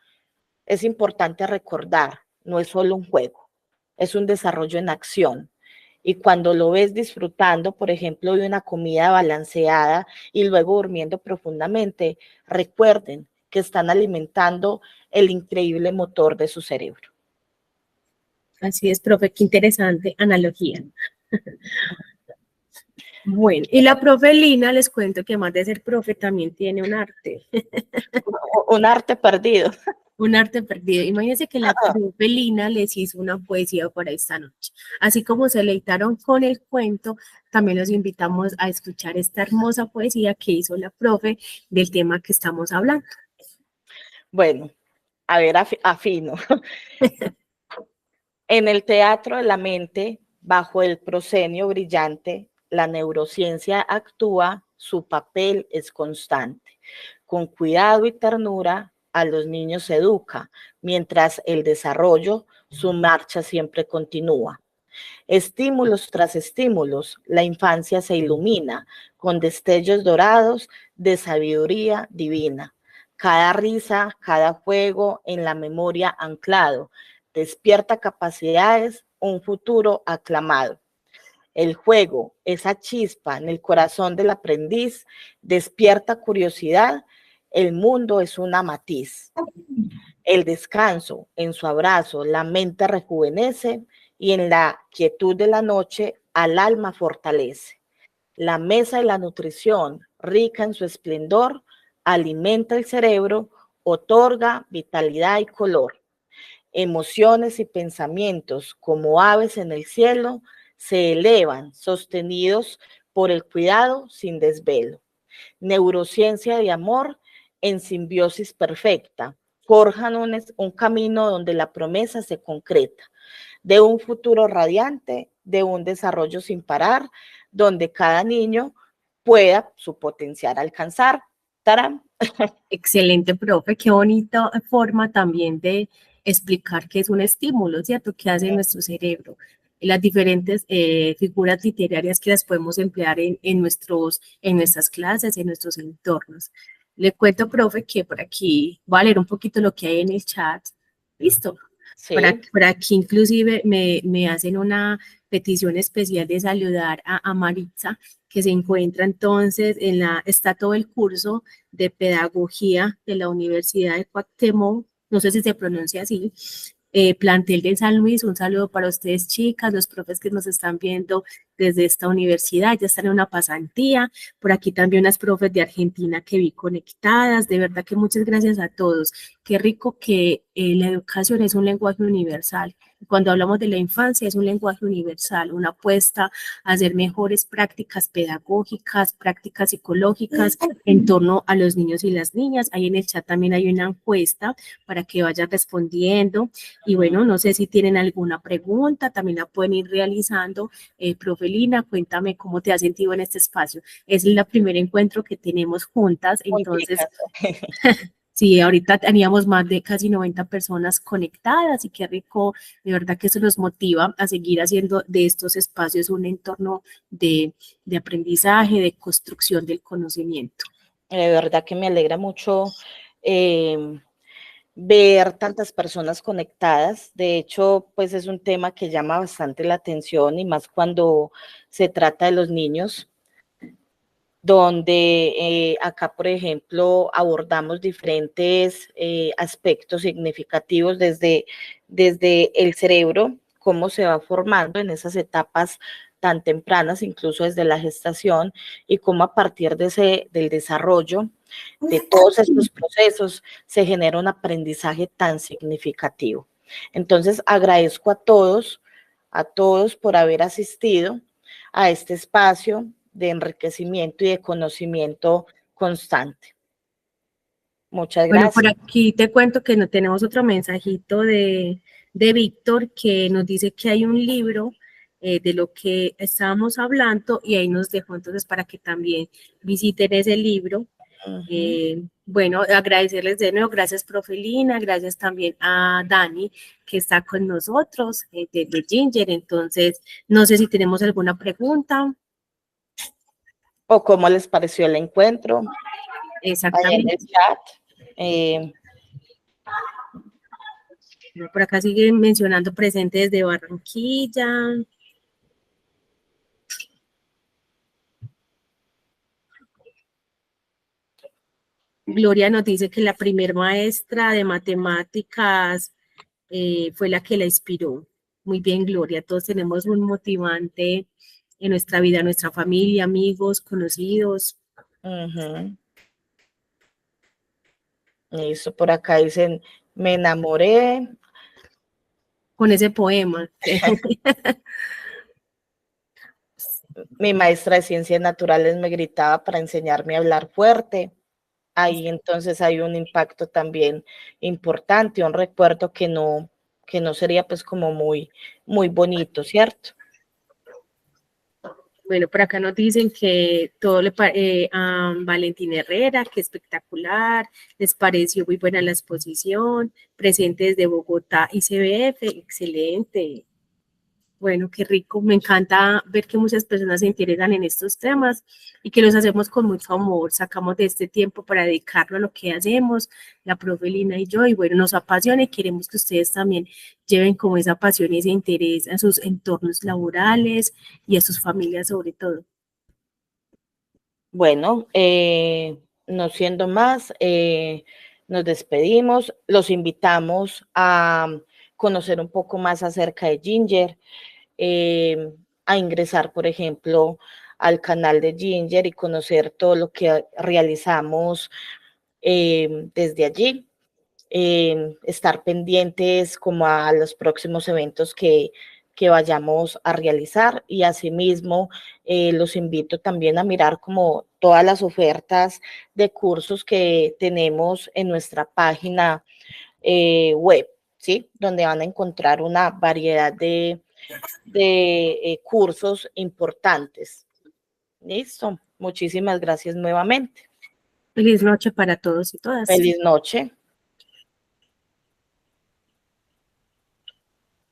es importante recordar, no es solo un juego, es un desarrollo en acción. Y cuando lo ves disfrutando, por ejemplo, de una comida balanceada y luego durmiendo profundamente, recuerden que están alimentando el increíble motor de su cerebro. Así es, profe, qué interesante analogía. Bueno, y la profe Lina, les cuento que más de ser profe también tiene un arte. Un arte perdido. Un arte perdido. Imagínense que la profe Lina les hizo una poesía para esta noche. Así como se deleitaron con el cuento, también los invitamos a escuchar esta hermosa poesía que hizo la profe del tema que estamos hablando. Bueno, a ver, afino. En el teatro de la mente, bajo el proscenio brillante, la neurociencia actúa, su papel es constante. Con cuidado y ternura, a los niños se educa, mientras el desarrollo, su marcha siempre continúa. Estímulos tras estímulos, la infancia se ilumina con destellos dorados de sabiduría divina. Cada risa, cada juego en la memoria anclado, despierta capacidades, un futuro aclamado. El juego, esa chispa en el corazón del aprendiz, despierta curiosidad, el mundo es una matiz. El descanso, en su abrazo, la mente rejuvenece y en la quietud de la noche al alma fortalece. La mesa de la nutrición, rica en su esplendor, alimenta el cerebro, otorga vitalidad y color. Emociones y pensamientos, como aves en el cielo, se elevan, sostenidos por el cuidado sin desvelo. Neurociencia de amor en simbiosis perfecta, forjan un camino donde la promesa se concreta, de un futuro radiante, de un desarrollo sin parar, donde cada niño pueda su potencial alcanzar. ¡Tarán! Excelente, profe, qué bonita forma también de explicar qué es un estímulo, ¿cierto? ¿Qué hace nuestro cerebro? Las diferentes figuras literarias que las podemos emplear en nuestras clases, en nuestros entornos. Le cuento, profe, que por aquí voy a leer un poquito lo que hay en el chat. ¿Listo? Sí. Por aquí inclusive me hacen una petición especial de saludar a Maritza, que se encuentra entonces está todo el curso de pedagogía de la Universidad de Cuauhtémoc, no sé si se pronuncia así, plantel de San Luis. Un saludo para ustedes, chicas, los profes que nos están viendo desde esta universidad, ya están en una pasantía. Por aquí también unas profes de Argentina que vi conectadas. De verdad que muchas gracias a todos. Qué rico que la educación es un lenguaje universal. Cuando hablamos de la infancia es un lenguaje universal, una apuesta a hacer mejores prácticas pedagógicas, prácticas psicológicas en torno a los niños y las niñas. Ahí en el chat también hay una encuesta para que vayan respondiendo. Y bueno, no sé si tienen alguna pregunta, también la pueden ir realizando. Profe Lina, cuéntame cómo te has sentido en este espacio. Es el primer encuentro que tenemos juntas, entonces... Sí, ahorita teníamos más de casi 90 personas conectadas y qué rico, de verdad que eso nos motiva a seguir haciendo de estos espacios un entorno de aprendizaje, de construcción del conocimiento. De verdad que me alegra mucho ver tantas personas conectadas. De hecho, pues es un tema que llama bastante la atención y más cuando se trata de los niños. donde acá, por ejemplo, abordamos diferentes aspectos significativos desde el cerebro, cómo se va formando en esas etapas tan tempranas, incluso desde la gestación, y cómo a partir del desarrollo de todos estos procesos se genera un aprendizaje tan significativo. Entonces, agradezco a todos por haber asistido a este espacio de enriquecimiento y de conocimiento constante. Muchas Bueno, gracias. por aquí te cuento que no tenemos otro mensajito de Víctor que nos dice que hay un libro de lo que estábamos hablando y ahí nos dejó entonces para que también visiten ese libro. Bueno, agradecerles de nuevo, gracias profe Lina, gracias también a Dani que está con nosotros de Ginger. Entonces, no sé si tenemos alguna pregunta. ¿O cómo les pareció el encuentro? Exactamente. Ahí en el chat. Por acá siguen mencionando presentes de Barranquilla. Gloria nos dice que la primer maestra de matemáticas fue la que la inspiró. Muy bien, Gloria. Todos tenemos un motivante en nuestra vida, nuestra familia, amigos, conocidos. Eso por acá dicen, me enamoré. Con ese poema. Mi maestra de ciencias naturales me gritaba para enseñarme a hablar fuerte. Ahí entonces hay un impacto también importante, un recuerdo que no sería pues como muy bonito, ¿cierto? Bueno, por acá nos dicen que todo le a Valentina Herrera, que espectacular, les pareció muy buena la exposición, presente desde Bogotá y CBF, excelente. Bueno, qué rico, me encanta ver que muchas personas se interesan en estos temas y que los hacemos con mucho amor, sacamos de este tiempo para dedicarlo a lo que hacemos, la profe Lina y yo, y bueno, nos apasiona y queremos que ustedes también lleven como esa pasión y ese interés en sus entornos laborales y a sus familias sobre todo. Bueno, no siendo más, nos despedimos, los invitamos a conocer un poco más acerca de Ginger, a ingresar, por ejemplo, al canal de Ginger y conocer todo lo que realizamos desde allí. Estar pendientes como a los próximos eventos que vayamos a realizar y asimismo los invito también a mirar como todas las ofertas de cursos que tenemos en nuestra página web, ¿sí? Donde van a encontrar una variedad de cursos importantes. Listo. Muchísimas gracias nuevamente. Feliz noche para todos y todas. Feliz noche.